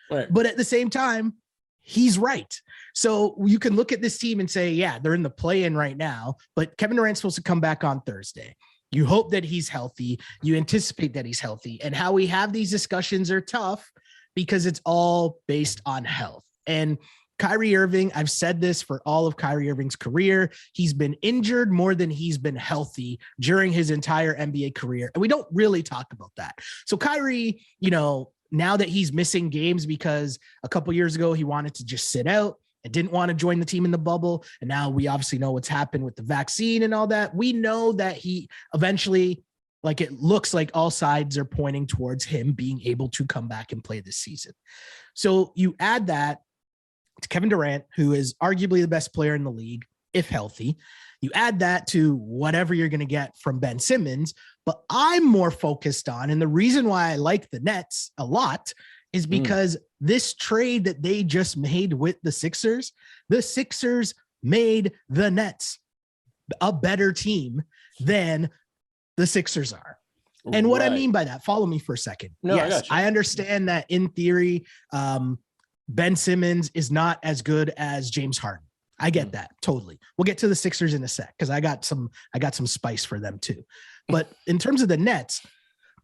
right, but at the same time, he's right. So you can look at this team and say, yeah, they're in the play-in right now, but Kevin Durant's supposed to come back on Thursday. You hope that he's healthy. You anticipate that he's healthy. And how we have these discussions are tough because it's all based on health. And Kyrie Irving, I've said this for all of Kyrie Irving's career. He's been injured more than he's been healthy during his entire NBA career. And we don't really talk about that. So Kyrie, now that he's missing games because a couple years ago he wanted to just sit out and didn't want to join the team in the bubble. And now we obviously know what's happened with the vaccine and all that. We know that he eventually, it looks like all sides are pointing towards him being able to come back and play this season. So you add that to Kevin Durant, who is arguably the best player in the league, if healthy. You add that to whatever you're going to get from Ben Simmons. But I'm more focused on, and the reason why I like the Nets a lot is because this trade that they just made with the Sixers made the Nets a better team than the Sixers are. And what I mean by that, follow me for a second. No, yes, I understand that in theory, Ben Simmons is not as good as James Harden. I get that totally. We'll get to the Sixers in a sec because I got some spice for them too. But in terms of the Nets,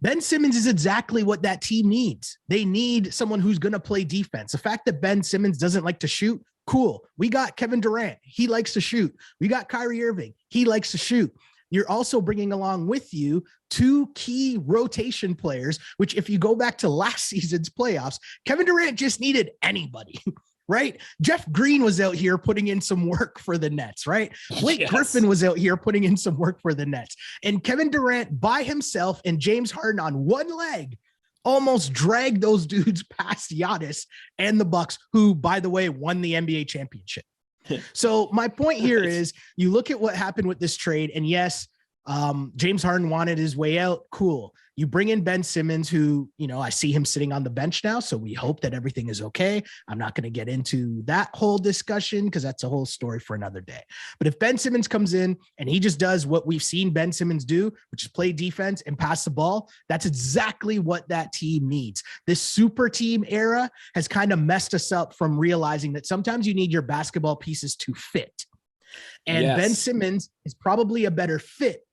Ben Simmons is exactly what that team needs. They need someone who's going to play defense. The fact that Ben Simmons doesn't like to shoot, cool. We got Kevin Durant. He likes to shoot. We got Kyrie Irving. He likes to shoot. You're also bringing along with you two key rotation players, which if you go back to last season's playoffs, Kevin Durant just needed anybody, right? Jeff Green was out here putting in some work for the Nets, right? Blake Griffin was out here putting in some work for the Nets. And Kevin Durant by himself and James Harden on one leg almost dragged those dudes past Giannis and the Bucks, who, by the way, won the NBA championship. So my point here is you look at what happened with this trade, and yes, James Harden wanted his way out. Cool. You bring in Ben Simmons, who, I see him sitting on the bench now. So we hope that everything is okay. I'm not going to get into that whole discussion because that's a whole story for another day. But if Ben Simmons comes in and he just does what we've seen Ben Simmons do, which is play defense and pass the ball, that's exactly what that team needs. This super team era has kind of messed us up from realizing that sometimes you need your basketball pieces to fit. And Yes. Ben Simmons is probably a better fit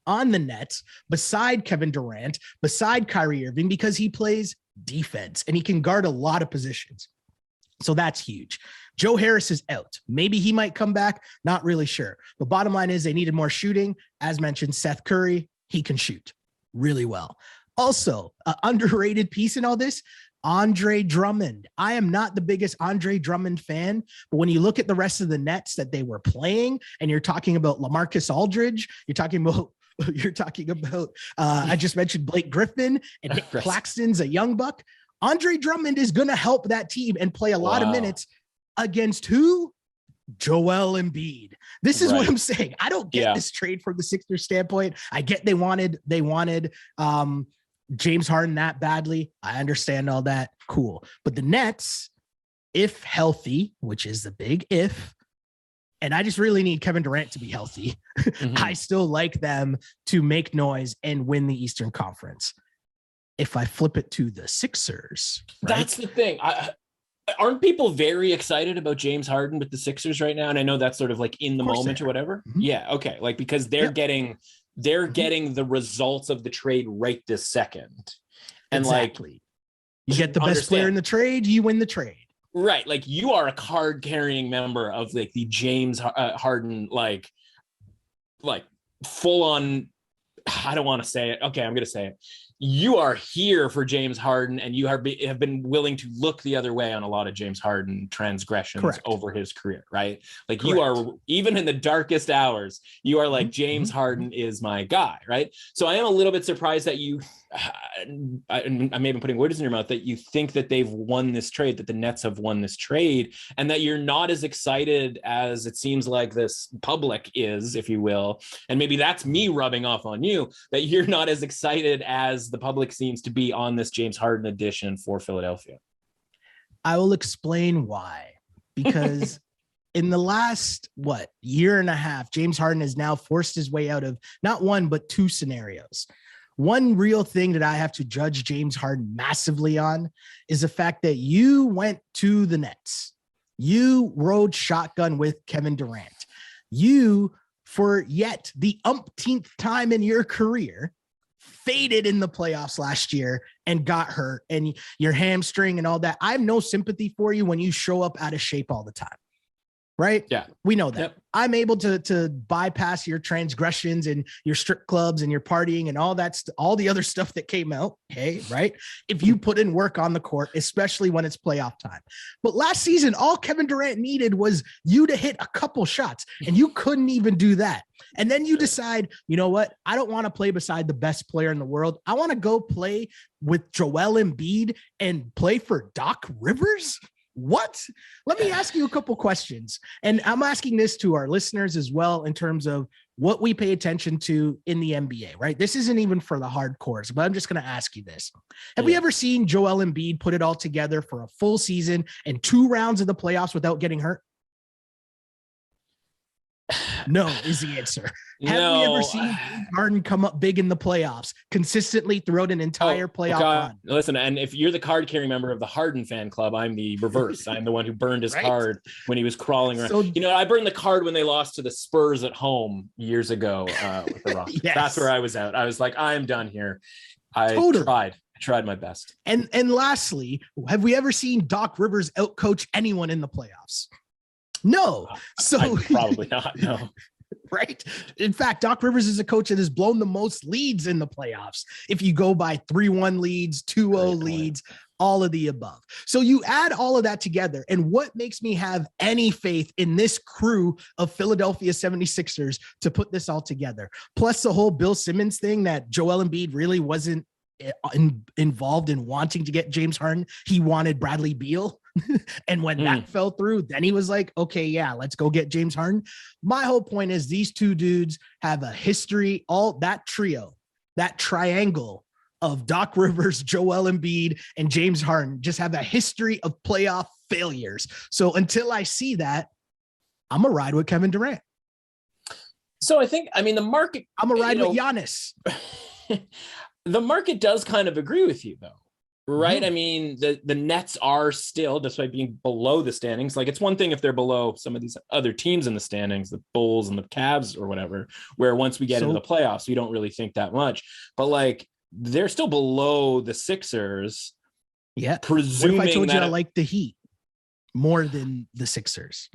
on the Nets beside Kevin Durant, beside Kyrie Irving, because he plays defense and he can guard a lot of positions. So that's huge. Joe Harris is out. Maybe he might come back. Not really sure. But bottom line is they needed more shooting. As mentioned, Seth Curry, he can shoot really well. Also, an underrated piece in all this, Andre Drummond. I am not the biggest Andre Drummond fan, but when you look at the rest of the Nets that they were playing, and you're talking about LaMarcus Aldridge, you're talking about I just mentioned Blake Griffin and Nick Claxton's a young buck. Andre Drummond is going to help that team and play a lot of minutes against who? Joel Embiid. This is what I'm saying. I don't get this trade from the Sixers standpoint. I get they wanted James Harden that badly. I understand all that. Cool. But the Nets, if healthy, which is the big if, and I just really need Kevin Durant to be healthy. Mm-hmm. I still like them to make noise and win the Eastern Conference. If I flip it to the Sixers, right? That's the thing. Aren't people very excited about James Harden with the Sixers right now? And I know that's sort of like in the moment or whatever. Mm-hmm. Yeah. Okay. Like, because they're getting the results of the trade right this second. And exactly. You get the best player in the trade, you win the trade. Right. Like, you are a card carrying member of like the James Harden, like full on. I don't want to say it. Okay. I'm going to say it. You are here for James Harden, and you have been willing to look the other way on a lot of James Harden transgressions over his career, right? Like, you are, even in the darkest hours, you are like, James Harden is my guy, right? So I am a little bit surprised that I may have been putting words in your mouth, that you think that they've won this trade, that the Nets have won this trade, and that you're not as excited as it seems like this public is, if you will. And maybe that's me rubbing off on you, that you're not as excited as the public seems to be on this James Harden edition for Philadelphia. I will explain why. Because in the last, year and a half, James Harden has now forced his way out of not one, but two scenarios. One real thing that I have to judge James Harden massively on is the fact that you went to the Nets. You rode shotgun with Kevin Durant. You, for yet the umpteenth time in your career, faded in the playoffs last year and got hurt, and your hamstring and all that. I have no sympathy for you when you show up out of shape all the time. Right? Yeah. We know that. Yep. I'm able to bypass your transgressions and your strip clubs and your partying and all that, all the other stuff that came out. Hey, right? If you put in work on the court, especially when it's playoff time. But last season, all Kevin Durant needed was you to hit a couple shots, and you couldn't even do that. And then you decide, you know what? I don't want to play beside the best player in the world. I want to go play with Joel Embiid and play for Doc Rivers. What? Let me ask you a couple questions. And I'm asking this to our listeners as well, in terms of what we pay attention to in the NBA, right? This isn't even for the hardcores, but I'm just going to ask you this. Have we ever seen Joel Embiid put it all together for a full season and 2 rounds of the playoffs without getting hurt? No is the answer. Have we ever seen Harden come up big in the playoffs consistently throughout an entire playoff run? Listen, and if you're the card carrying member of the Harden fan club, I'm the reverse. I'm the one who burned his card when he was crawling around. So, I burned the card when they lost to the Spurs at home years ago with the Rockets. Yes. That's where I was at. I was like, I'm done here. I tried my best. And lastly, have we ever seen Doc Rivers outcoach anyone in the playoffs? No. So probably not. No. Right. In fact, Doc Rivers is a coach that has blown the most leads in the playoffs. If you go by 3-1 leads, 2-0 leads, all of the above. So you add all of that together. And what makes me have any faith in this crew of Philadelphia 76ers to put this all together? Plus the whole Bill Simmons thing, that Joel Embiid really wasn't involved in wanting to get James Harden. He wanted Bradley Beal. And when that fell through, then he was like, okay, yeah, let's go get James Harden. My whole point is these two dudes have a history, all that trio, that triangle of Doc Rivers, Joel Embiid, and James Harden just have a history of playoff failures. So until I see that, I'm going to ride with Kevin Durant. So the market, I'm going to ride with Giannis. The market does kind of agree with you though, right? The Nets are still, despite being below the standings, like it's one thing if they're below some of these other teams in the standings, the Bulls and the Cavs or whatever, where once we get into the playoffs, we don't really think that much, but like they're still below the Sixers. Yeah. Presuming what if I told you I like the Heat more than the Sixers?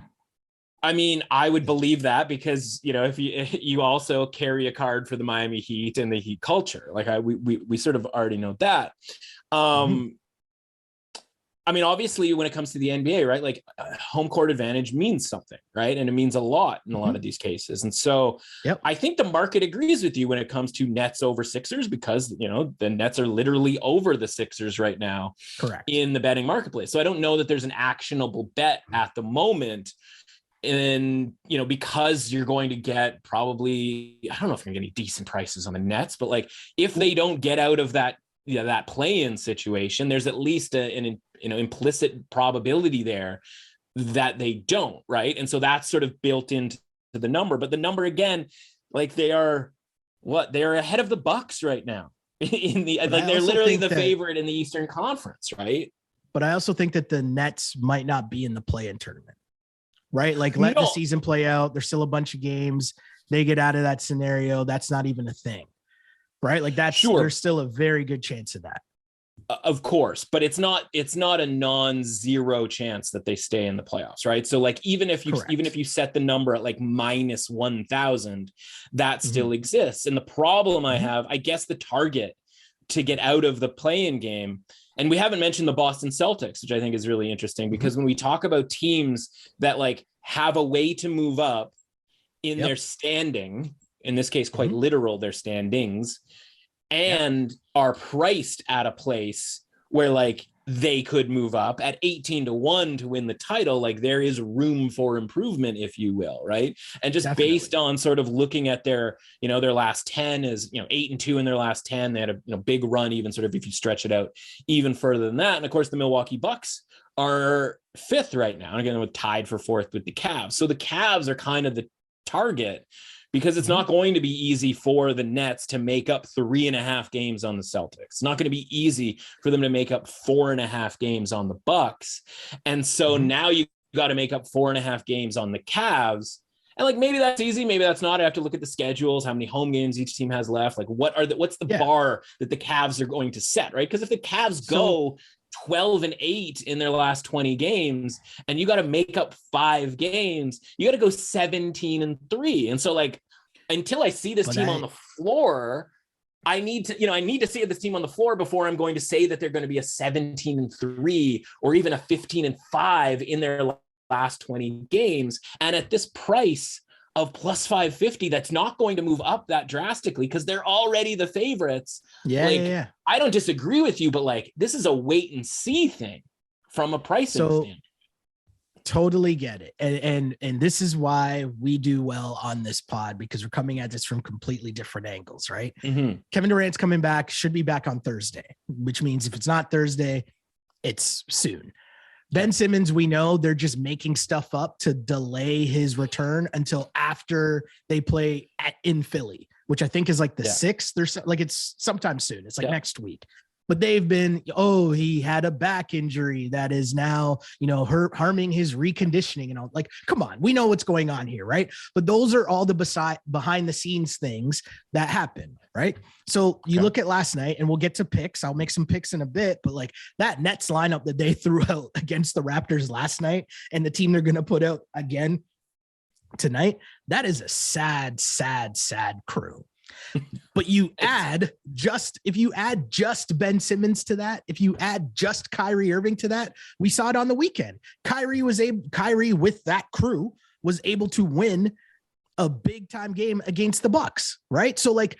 I would believe that because, if you also carry a card for the Miami Heat and the Heat culture, like we sort of already know that. Obviously when it comes to the NBA, right, like home court advantage means something, right? And it means a lot in a lot of these cases. And so I think the market agrees with you when it comes to Nets over Sixers because, the Nets are literally over the Sixers right now. Correct. In the betting marketplace. So I don't know that there's an actionable bet at the moment. And, because you're going to get probably, I don't know if you're getting decent prices on the Nets, but like if they don't get out of that, that play-in situation, there's at least an implicit probability there that they don't, right? And so that's sort of built into the number. But the number again, like they're ahead of the Bucks right now. They're literally the favorite in the Eastern Conference, right? But I also think that the Nets might not be in the play-in tournament. Right? Like let the season play out. There's still a bunch of games. They get out of that scenario. That's not even a thing. Right? Like that's there's still a very good chance of that. Of course, but it's not a non-zero chance that they stay in the playoffs, right? So like even if you set the number at like minus 1,000, that still exists. And the problem I have, I guess the target to get out of the play-in game. And we haven't mentioned the Boston Celtics, which I think is really interesting because when we talk about teams that like have a way to move up in their standing, in this case, quite literal, their standings, and are priced at a place where like they could move up at 18-1 to win the title, like there is room for improvement, if you will, right? And just based on sort of looking at their, their last 10 is, 8-2 in their last 10. They had a big run, even sort of if you stretch it out even further than that. And of course, the Milwaukee Bucks are 5th right now. And again, we're tied for 4th with the Cavs. So the Cavs are kind of the target because it's not going to be easy for the Nets to make up 3.5 games on the Celtics. It's not going to be easy for them to make up 4.5 games on the Bucks. And so now you got to make up 4.5 games on the Cavs. And like, maybe that's easy. Maybe that's not. I have to look at the schedules, how many home games each team has left. Like what's the bar that the Cavs are going to set, right? Because if the Cavs go 12-8 in their last 20 games and you got to make up 5 games, you got to go 17-3. And so like, until I see this team on the floor, I need to see this team on the floor before I'm going to say that they're going to be a 17-3 or even a 15-5 in their last 20 games. And at this price of plus 550, that's not going to move up that drastically because they're already the favorites. I don't disagree with you, but like, this is a wait and see thing from a pricing standpoint. Totally get it. And this is why we do well on this pod because we're coming at this from completely different angles, right? Kevin Durant's coming back, should be back on Thursday, which means if it's not Thursday, it's soon. Ben Simmons, we know they're just making stuff up to delay his return until after they play in Philly, which I think is like the 6th. There's like, it's sometime soon. It's like next week. But they've been, he had a back injury that is now, harming his reconditioning and all. Like, come on, we know what's going on here, right? But those are all the behind the scenes things that happen, right? So you look at last night, and we'll get to picks. I'll make some picks in a bit, but like that Nets lineup that they threw out against the Raptors last night, and the team they're going to put out again tonight, that is a sad, sad, sad crew. But if you add just Ben Simmons to that, if you add just Kyrie Irving to that, we saw it on the weekend. Kyrie with that crew was able to win a big time game against the Bucks, right? So like,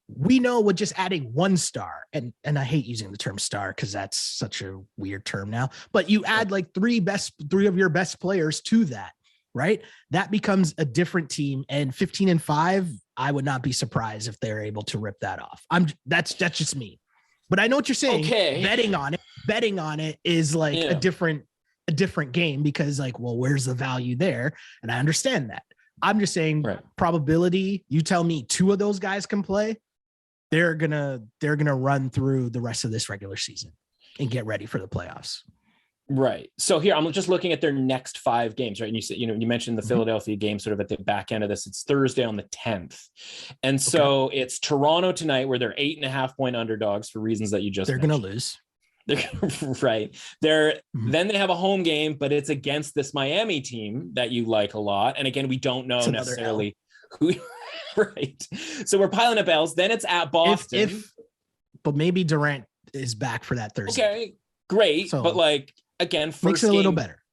we know with just adding one star, and I hate using the term star because that's such a weird term now, but you add like three of your best players to that, right? That becomes a different team. And 15-5, I would not be surprised if they're able to rip that off. That's just me. But I know what you're saying. Okay. Betting on it is like a different game because like, well, where's the value there? And I understand that. I'm just saying probability. You tell me two of those guys can play. They're gonna run through the rest of this regular season and get ready for the playoffs. Right. So here I'm just looking at their next 5 games, right? And you said, you mentioned the Philadelphia game sort of at the back end of this. It's Thursday on the 10th. And so it's Toronto tonight where they're 8.5-point underdogs for reasons that you just mentioned. Going to lose. They're right. Then they have a home game, but it's against this Miami team that you like a lot. And again, we don't know necessarily who. Right. So we're piling up L's. Then it's at Boston. But maybe Durant is back for that Thursday. Okay, great. So, but like, again, first makes it a little better.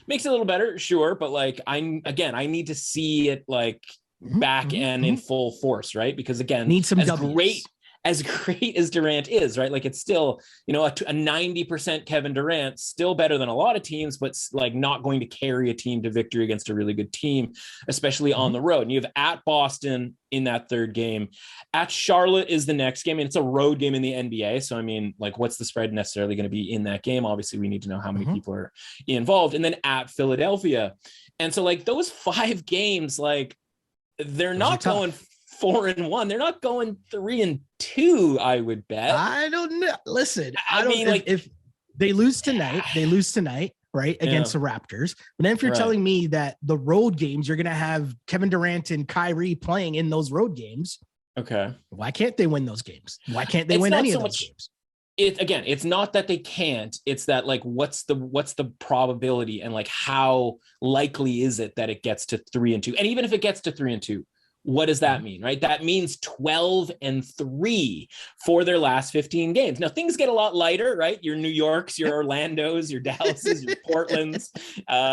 Makes it a little better, sure. But like, I need to see it like back and in full force, right? Because again, need some as great as Durant is, right? Like it's still, a 90% Kevin Durant, still better than a lot of teams, but like not going to carry a team to victory against a really good team, especially on the road. And you have at Boston in that third game. At Charlotte is the next game, and it's a road game in the NBA. So, I mean, like, what's the spread necessarily going to be in that game? Obviously, we need to know how many people are involved. And then at Philadelphia. And so, like, those 5 games, like, they're not going 4-1. They're not going 3-2, I would bet. I don't know. Listen, I mean, like, if they lose tonight, right, against the Raptors. But then if you're telling me that the road games, you're going to have Kevin Durant and Kyrie playing in those road games. Okay. Why can't they win those games? Why can't they win any of those games? It's not that they can't. It's that, like, what's the probability and, like, how likely is it that it gets to 3-2? And even if it gets to 3-2, what does that mean, right? That means 12-3 for their last 15 games. Now, things get a lot lighter, right? Your New Yorks, your Orlandos, your Dallases, your Portlands.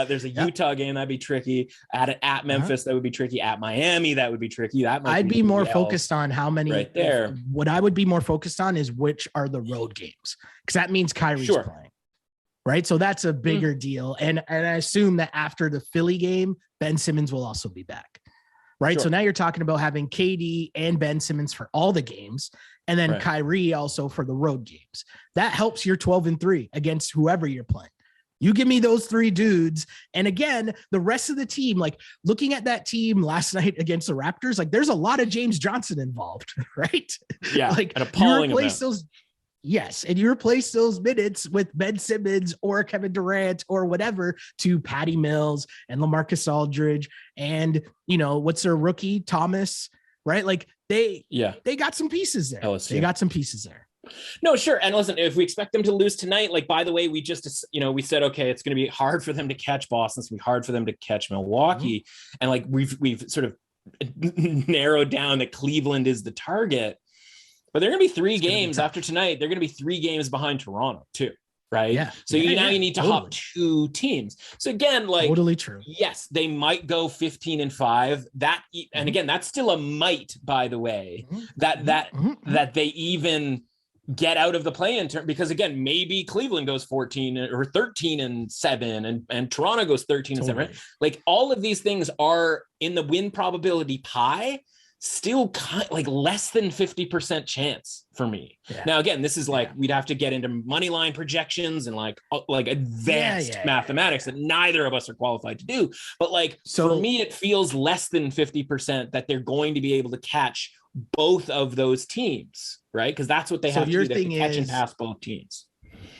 There's a Utah game that'd be tricky. At Memphis, that would be tricky. At Miami, that would be tricky. I'd be more focused on how many. Right there. What I would be more focused on is which are the road games, because that means Kyrie's playing. Right. So that's a bigger deal. And I assume that after the Philly game, Ben Simmons will also be back. Right. Sure. So now you're talking about having KD and Ben Simmons for all the games, and then Kyrie also for the road games. That helps your 12-3 against whoever you're playing. You give me those 3 dudes. And again, the rest of the team, like looking at that team last night against the Raptors, like there's a lot of James Johnson involved, right? Yeah. Like an appalling you replace those. Yes. And you replace those minutes with Ben Simmons or Kevin Durant or whatever to Patty Mills and LaMarcus Aldridge and, what's their rookie, Thomas, right? Like they got some pieces there. They got some pieces there. No, sure. And listen, if we expect them to lose tonight, like, by the way, we just, we said, okay, it's going to be hard for them to catch Boston. It's going to be hard for them to catch Milwaukee. And like, we've sort of narrowed down that Cleveland is the target. But they're going to be 3 games after tonight. They're going to be 3 games behind Toronto too, right? Yeah. So you need to hop 2 teams. So again, like, totally true. Yes, they might go 15-5. And again, that's still a might, by the way, that they even get out of the play-in term, because again, maybe Cleveland goes 14 or 13-7 and Toronto goes 13-7. Right? Like, all of these things are in the win probability pie. Still like less than 50% chance for me. Yeah. Now, again, this is like, we'd have to get into money line projections and like advanced mathematics that neither of us are qualified to do. But like, for me, it feels less than 50% that they're going to be able to catch both of those teams, right? Because that's what they have to do. They have to catch and pass both teams.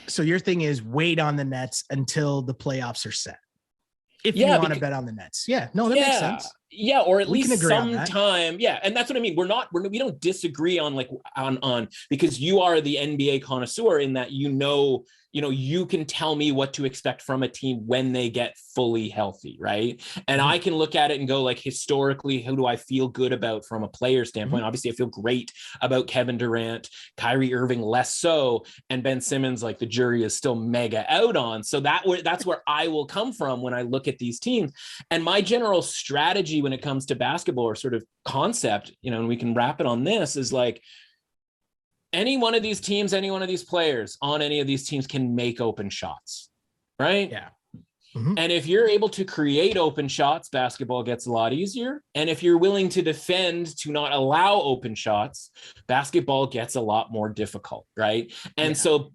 So your thing is wait on the Nets until the playoffs are set. If you want to bet on the Nets. Yeah, no, that makes sense. Yeah, or at least sometime. Yeah, and that's what I mean. We don't disagree on because you are the NBA connoisseur in that you can tell me what to expect from a team when they get fully healthy, right? And I can look at it and go, like, historically, who do I feel good about from a player standpoint? Obviously, I feel great about Kevin Durant, Kyrie Irving less so, and Ben Simmons, like, the jury is still mega out on. So that's where I will come from when I look at these teams. And my general strategy when it comes to basketball or sort of concept, and we can wrap it on this, is like any one of these teams, any one of these players on any of these teams can make open shots, right? Yeah. And if you're able to create open shots, basketball gets a lot easier. And if you're willing to defend to not allow open shots, basketball gets a lot more difficult, right? And so,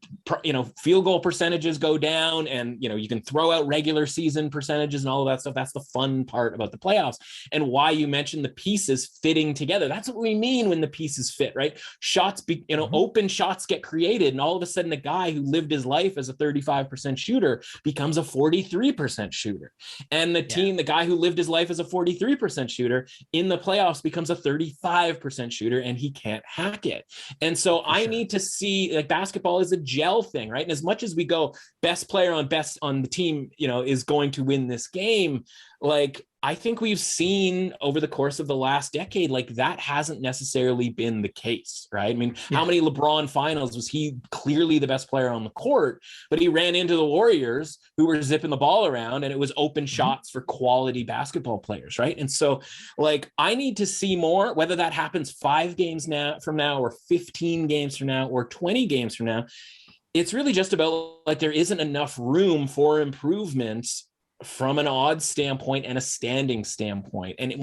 field goal percentages go down, and, you can throw out regular season percentages and all of that stuff. That's the fun part about the playoffs, and why you mentioned the pieces fitting together. That's what we mean when the pieces fit, right? Shots, open shots get created, and all of a sudden, a guy who lived his life as a 35% shooter becomes a 43% shooter. And the guy who lived his life as a 43% shooter in the playoffs becomes a 35% shooter, and he can't hack it. And so I need to see, like, basketball is a gel thing, right? And as much as we go best player on the team, is going to win this game, like, I think we've seen over the course of the last decade, like, that hasn't necessarily been the case, right? I mean, how many LeBron finals was he clearly the best player on the court, but he ran into the Warriors who were zipping the ball around, and it was open shots for quality basketball players, right? And so, like, I need to see more, whether that happens 5 games from now or 15 games from now or 20 games from now. It's really just about, like, there isn't enough room for improvement from an odds standpoint and a standing standpoint. And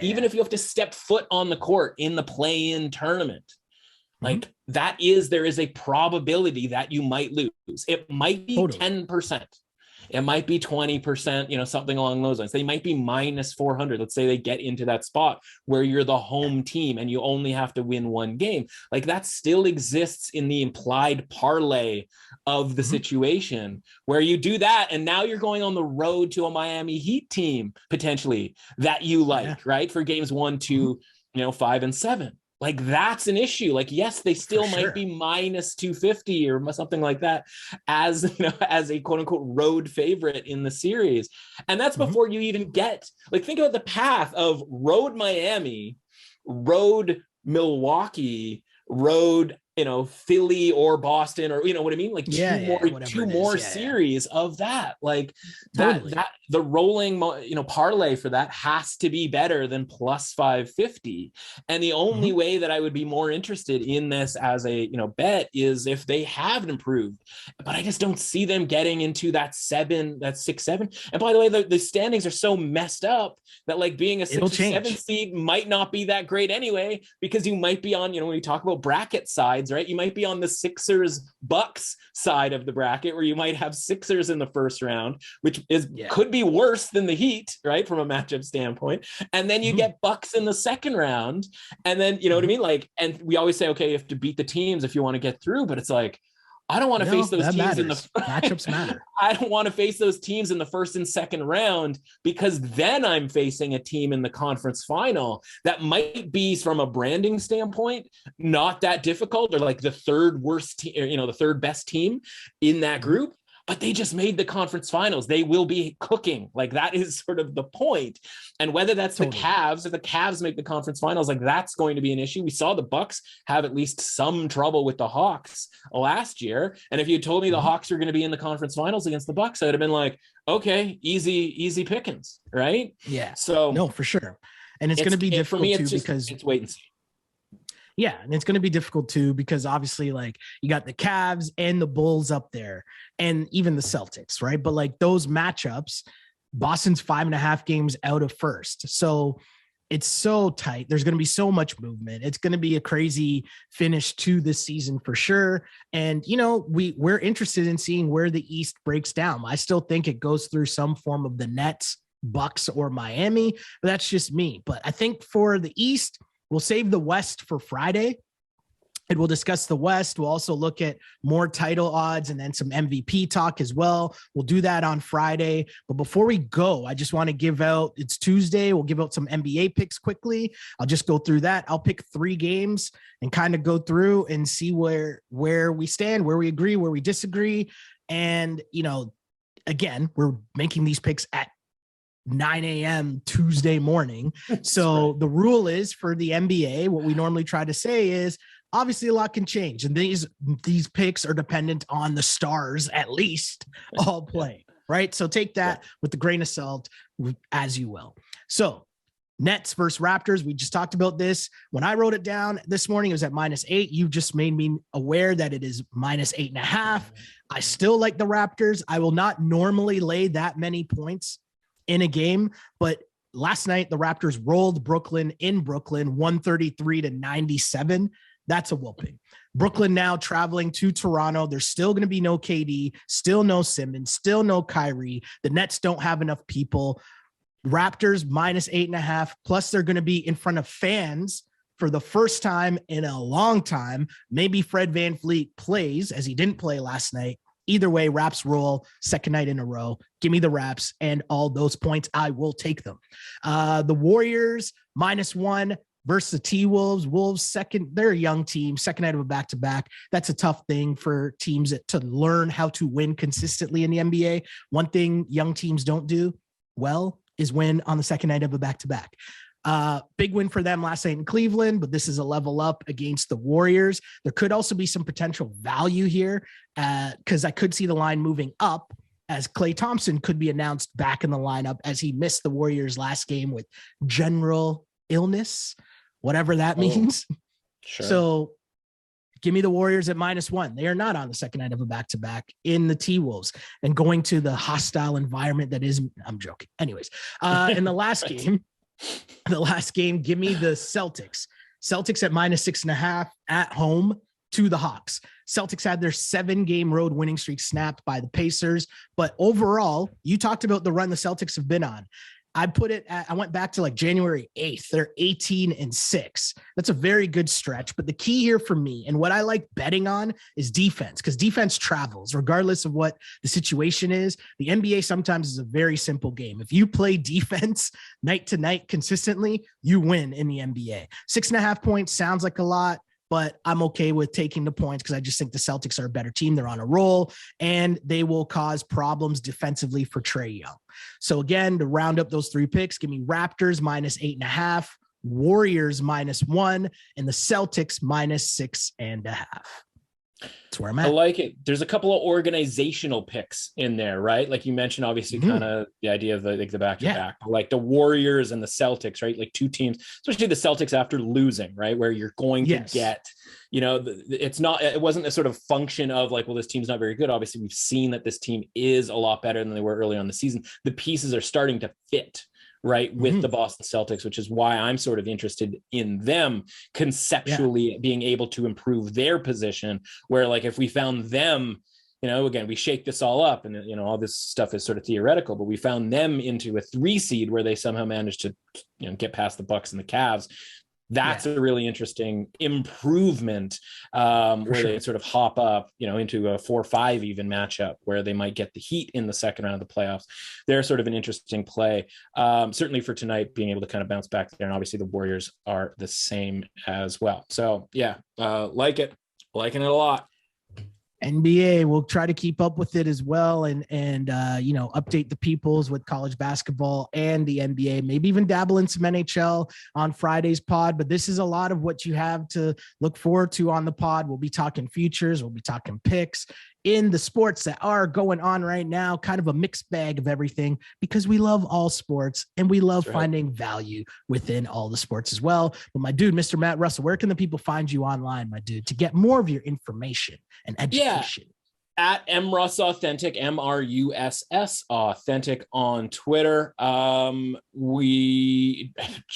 even if you have to step foot on the court in the play-in tournament, like, there is a probability that you might lose. It might be 10%. It might be 20%, something along those lines. They might be minus 400. Let's say they get into that spot where you're the home team and you only have to win 1 game. Like, that still exists in the implied parlay of the situation where you do that. And now you're going on the road to a Miami Heat team, potentially, that you like, right? For games 1, 2, 5 and 7. Like, that's an issue. Like, yes, they still might be minus 250 or something like that as a quote unquote road favorite in the series. And that's before you even get, like, think about the path of road Miami, road Milwaukee, road, Philly or Boston, or, what I mean? Like, two more series of that, like that the rolling, parlay for that has to be better than plus 550. And the only way that I would be more interested in this as a, bet is if they have improved, but I just don't see them getting into that 6, 7. And by the way, the standings are so messed up that, like, being a 6 or 7 seed might not be that great anyway, because you might be on, when we talk about bracket sides, right? You might be on the Sixers Bucks side of the bracket, where you might have Sixers in the first round, which could be worse than the Heat, right? From a matchup standpoint. And then you get Bucks in the second round. And then, what I mean? Like, and we always say, okay, you have to beat the teams if you want to get through, but it's like, I don't want to face those teams in the matchups matter. I don't want to face those teams in the first and second round, because then I'm facing a team in the conference final that might be, from a branding standpoint, not that difficult, or like the third worst team, the third best team in that group. But they just made the conference finals. They will be cooking. Like, that is sort of the point. And whether that's the Cavs, if the Cavs make the conference finals, like, that's going to be an issue. We saw the Bucks have at least some trouble with the Hawks last year. And if you told me the Hawks were going to be in the conference finals against the Bucks, I would have been like, okay, easy pickings, right? Yeah. So no, for sure. And it's going to be difficult for me, because it's wait and see. Yeah, and it's going to be difficult too, because obviously, like, you got the Cavs and the Bulls up there, and even the Celtics, right? But, like, those matchups, Boston's 5.5 games out of first. So it's so tight. There's going to be so much movement. It's going to be a crazy finish to this season for sure. And, we're interested in seeing where the East breaks down. I still think it goes through some form of the Nets, Bucks, or Miami, but that's just me. But I think for the East, we'll save the West for Friday, and we'll discuss the West. We'll also look at more title odds and then some MVP talk as well. We'll do that on Friday. But before we go, I just want to give out, it's Tuesday. We'll give out some NBA picks quickly. I'll just go through that. I'll pick 3 games and kind of go through and see where we stand, where we agree, where we disagree. And, again, we're making these picks at 9 a.m. Tuesday morning. So the rule is, for the NBA, what we normally try to say is, obviously a lot can change, and these picks are dependent on the stars, at least, all playing, right? So take that with a grain of salt, as you will. So Nets versus Raptors. We just talked about this. When I wrote it down this morning, it was at -8. You just made me aware that it is -8.5. I still like the Raptors. I will not normally lay that many points in a game, but last night the Raptors rolled Brooklyn in Brooklyn 133-97. That's a whooping. Brooklyn now traveling to Toronto. There's still going to be no KD, still no Simmons, still no Kyrie. The Nets don't have enough people. Raptors -8.5. Plus, they're going to be in front of fans for the first time in a long time. Maybe Fred VanVleet plays, as he didn't play last night. Either way, Raps roll, second night in a row. Give me the Raps and all those points. I will take them. The Warriors -1 versus the T-Wolves. Wolves second, they're a young team, second night of a back-to-back. That's a tough thing for teams to learn how to win consistently in the NBA. One thing young teams don't do well is win on the second night of a back-to-back. Big win for them last night in Cleveland, but this is a level up against the Warriors. There could also be some potential value here because I could see the line moving up as Klay Thompson could be announced back in the lineup as he missed the Warriors last game with general illness, whatever that means. Sure. So give me the Warriors at -1. They are not on the second night of a back-to-back in the T-Wolves and going to the hostile environment that is, I'm joking. Anyways, in the last game, give me the Celtics. Celtics at -6.5 at home to the Hawks. Celtics had their 7-game road winning streak snapped by the Pacers. But overall, you talked about the run the Celtics have been on. I went back to like January 8th. They're 18-6. That's a very good stretch. But the key here for me and what I like betting on is defense, because defense travels regardless of what the situation is. The NBA sometimes is a very simple game. If you play defense night to night consistently, you win in the NBA. 6.5 points sounds like a lot, but I'm okay with taking the points because I just think the Celtics are a better team. They're on a roll, and they will cause problems defensively for Trae Young. So again, to round up those 3 picks, give me Raptors -8.5, Warriors -1, and the Celtics -6.5. That's where I'm at. I like it. There's a couple of organizational picks in there, right? Like you mentioned, obviously, kind of the idea of the back-to-back, like the Warriors and the Celtics, right? Like two teams, especially the Celtics after losing, right? Where you're going to get, it wasn't a sort of function of like, well, this team's not very good. Obviously, we've seen that this team is a lot better than they were early on in the season. The pieces are starting to fit, right, with the Boston Celtics, which is why I'm sort of interested in them conceptually being able to improve their position, where like if we found them, again, we shake this all up and, all this stuff is sort of theoretical, but we found them into a 3 seed where they somehow managed to, get past the Bucks and the Cavs. That's a really interesting improvement where they sort of hop up, into a 4-5 even matchup where they might get the Heat in the second round of the playoffs. They're sort of an interesting play, certainly for tonight, being able to kind of bounce back there. And obviously the Warriors are the same as well. So liking it a lot. NBA will try to keep up with it as well and update the peoples with college basketball and the NBA, maybe even dabble in some NHL on Friday's pod. But this is a lot of what you have to look forward to on the pod. We'll be talking futures. We'll be talking picks in the sports that are going on right now, kind of a mixed bag of everything, because we love all sports and we love finding value within all the sports as well. But my dude, Mr. Matt Russell, where can the people find you online, my dude, to get more of your information and education? At MRuss Authentic, MRUSS Authentic on Twitter. We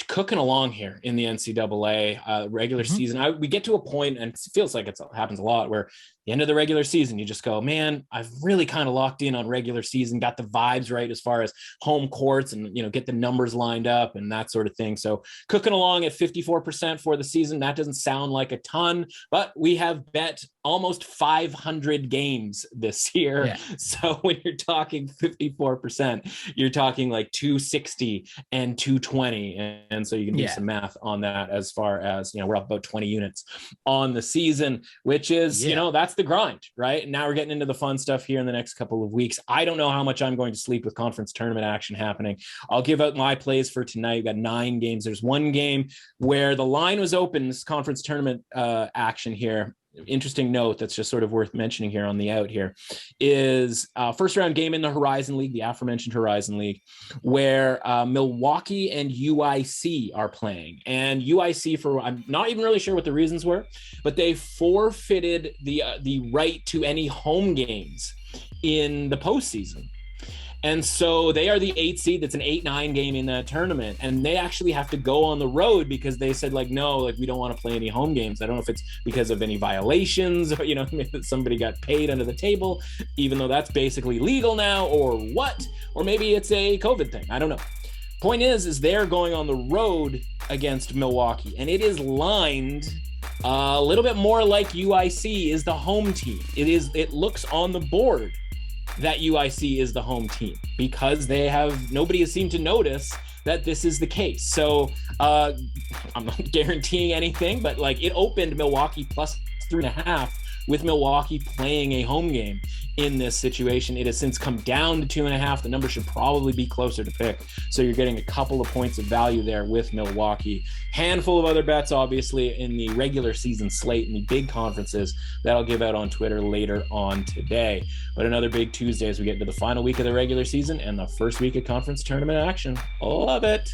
cooking along here in the NCAA regular season. We get to a point, and it feels like it happens a lot, where the end of the regular season, you just go, man, I've really kind of locked in on regular season, got the vibes right as far as home courts and, get the numbers lined up and that sort of thing. So cooking along at 54% for the season. That doesn't sound like a ton, but we have bet almost 500 games this year. Yeah. So when you're talking 54%, you're talking like 260 and 220. And so you can do some math on that as far as, we're up about 20 units on the season, which is, that's the grind, right? And now we're getting into the fun stuff here in the next couple of weeks. I don't know how much I'm going to sleep with conference tournament action happening. I'll give out my plays for tonight. We've got 9 games. There's one game where the line was open, this conference tournament action here. interesting note that's just sort of worth mentioning here on the out here is first round game in the Horizon League, the aforementioned Horizon League, where Milwaukee and UIC are playing. And UIC, I'm not even really sure what the reasons were, but they forfeited the right to any home games in the postseason. And so they are the 8th seed. That's an 8-9 game in that tournament. And they actually have to go on the road because they said, like, no, like, we don't want to play any home games. I don't know if it's because of any violations or, maybe somebody got paid under the table, even though that's basically legal now, or what, or maybe it's a COVID thing. I don't know. Point is they're going on the road against Milwaukee, and it is lined a little bit more like UIC is the home team. It looks on the board that UIC is the home team because nobody has seemed to notice that this is the case. So I'm not guaranteeing anything, but like, it opened Milwaukee plus 3.5 with Milwaukee playing a home game in this situation. It has since come down to 2.5. The number should probably be closer to pick. So you're getting a couple of points of value there with Milwaukee. Handful of other bets, obviously, in the regular season slate in the big conferences that I'll give out on Twitter later on today. But another big Tuesday as we get into the final week of the regular season and the first week of conference tournament action. Love it.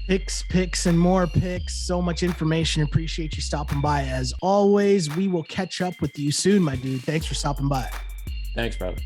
Picks, and more picks. So much information. Appreciate you stopping by. As always, we will catch up with you soon, my dude. Thanks for stopping by. Thanks, brother.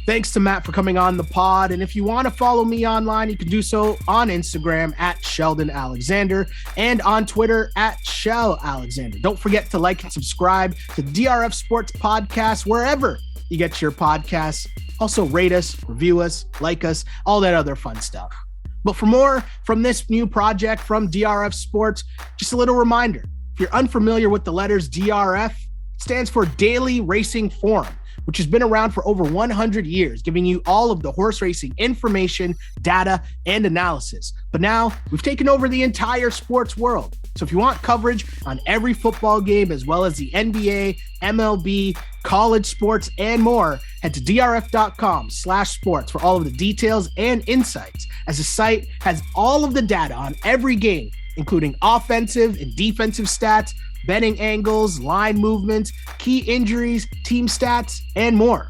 Thanks to Matt for coming on the pod. And if you want to follow me online, you can do so on Instagram at Sheldon Alexander and on Twitter at Shell Alexander. Don't forget to like and subscribe to DRF Sports Podcast wherever you get your podcasts. Also rate us, review us, like us, all that other fun stuff. But for more from this new project from DRF Sports, just a little reminder. If you're unfamiliar with the letters DRF, it stands for Daily Racing Forum, which has been around for over 100 years, giving you all of the horse racing information, data, and analysis. But now we've taken over the entire sports world. So if you want coverage on every football game, as well as the NBA, MLB, college sports, and more, head to drf.com/sports for all of the details and insights, as the site has all of the data on every game, including offensive and defensive stats, betting angles, line movements, key injuries, team stats, and more.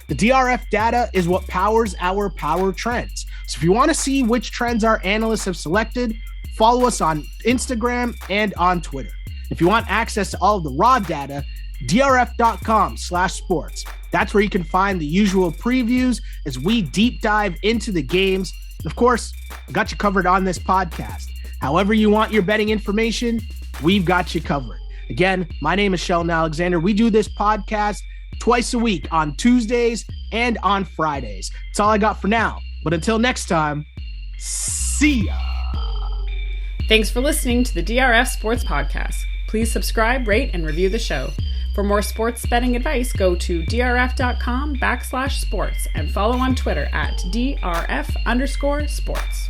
The DRF data is what powers our power trends. So if you want to see which trends our analysts have selected, follow us on Instagram and on Twitter. If you want access to all of the raw data, drf.com/sports. That's where you can find the usual previews as we deep dive into the games. And of course, we got you covered on this podcast. However you want your betting information, we've got you covered. Again, my name is Sheldon Alexander. We do this podcast twice a week on Tuesdays and on Fridays. That's all I got for now. But until next time, see ya. Thanks for listening to the DRF Sports Podcast. Please subscribe, rate, and review the show. For more sports betting advice, go to drf.com/sports and follow on Twitter at DRF_sports.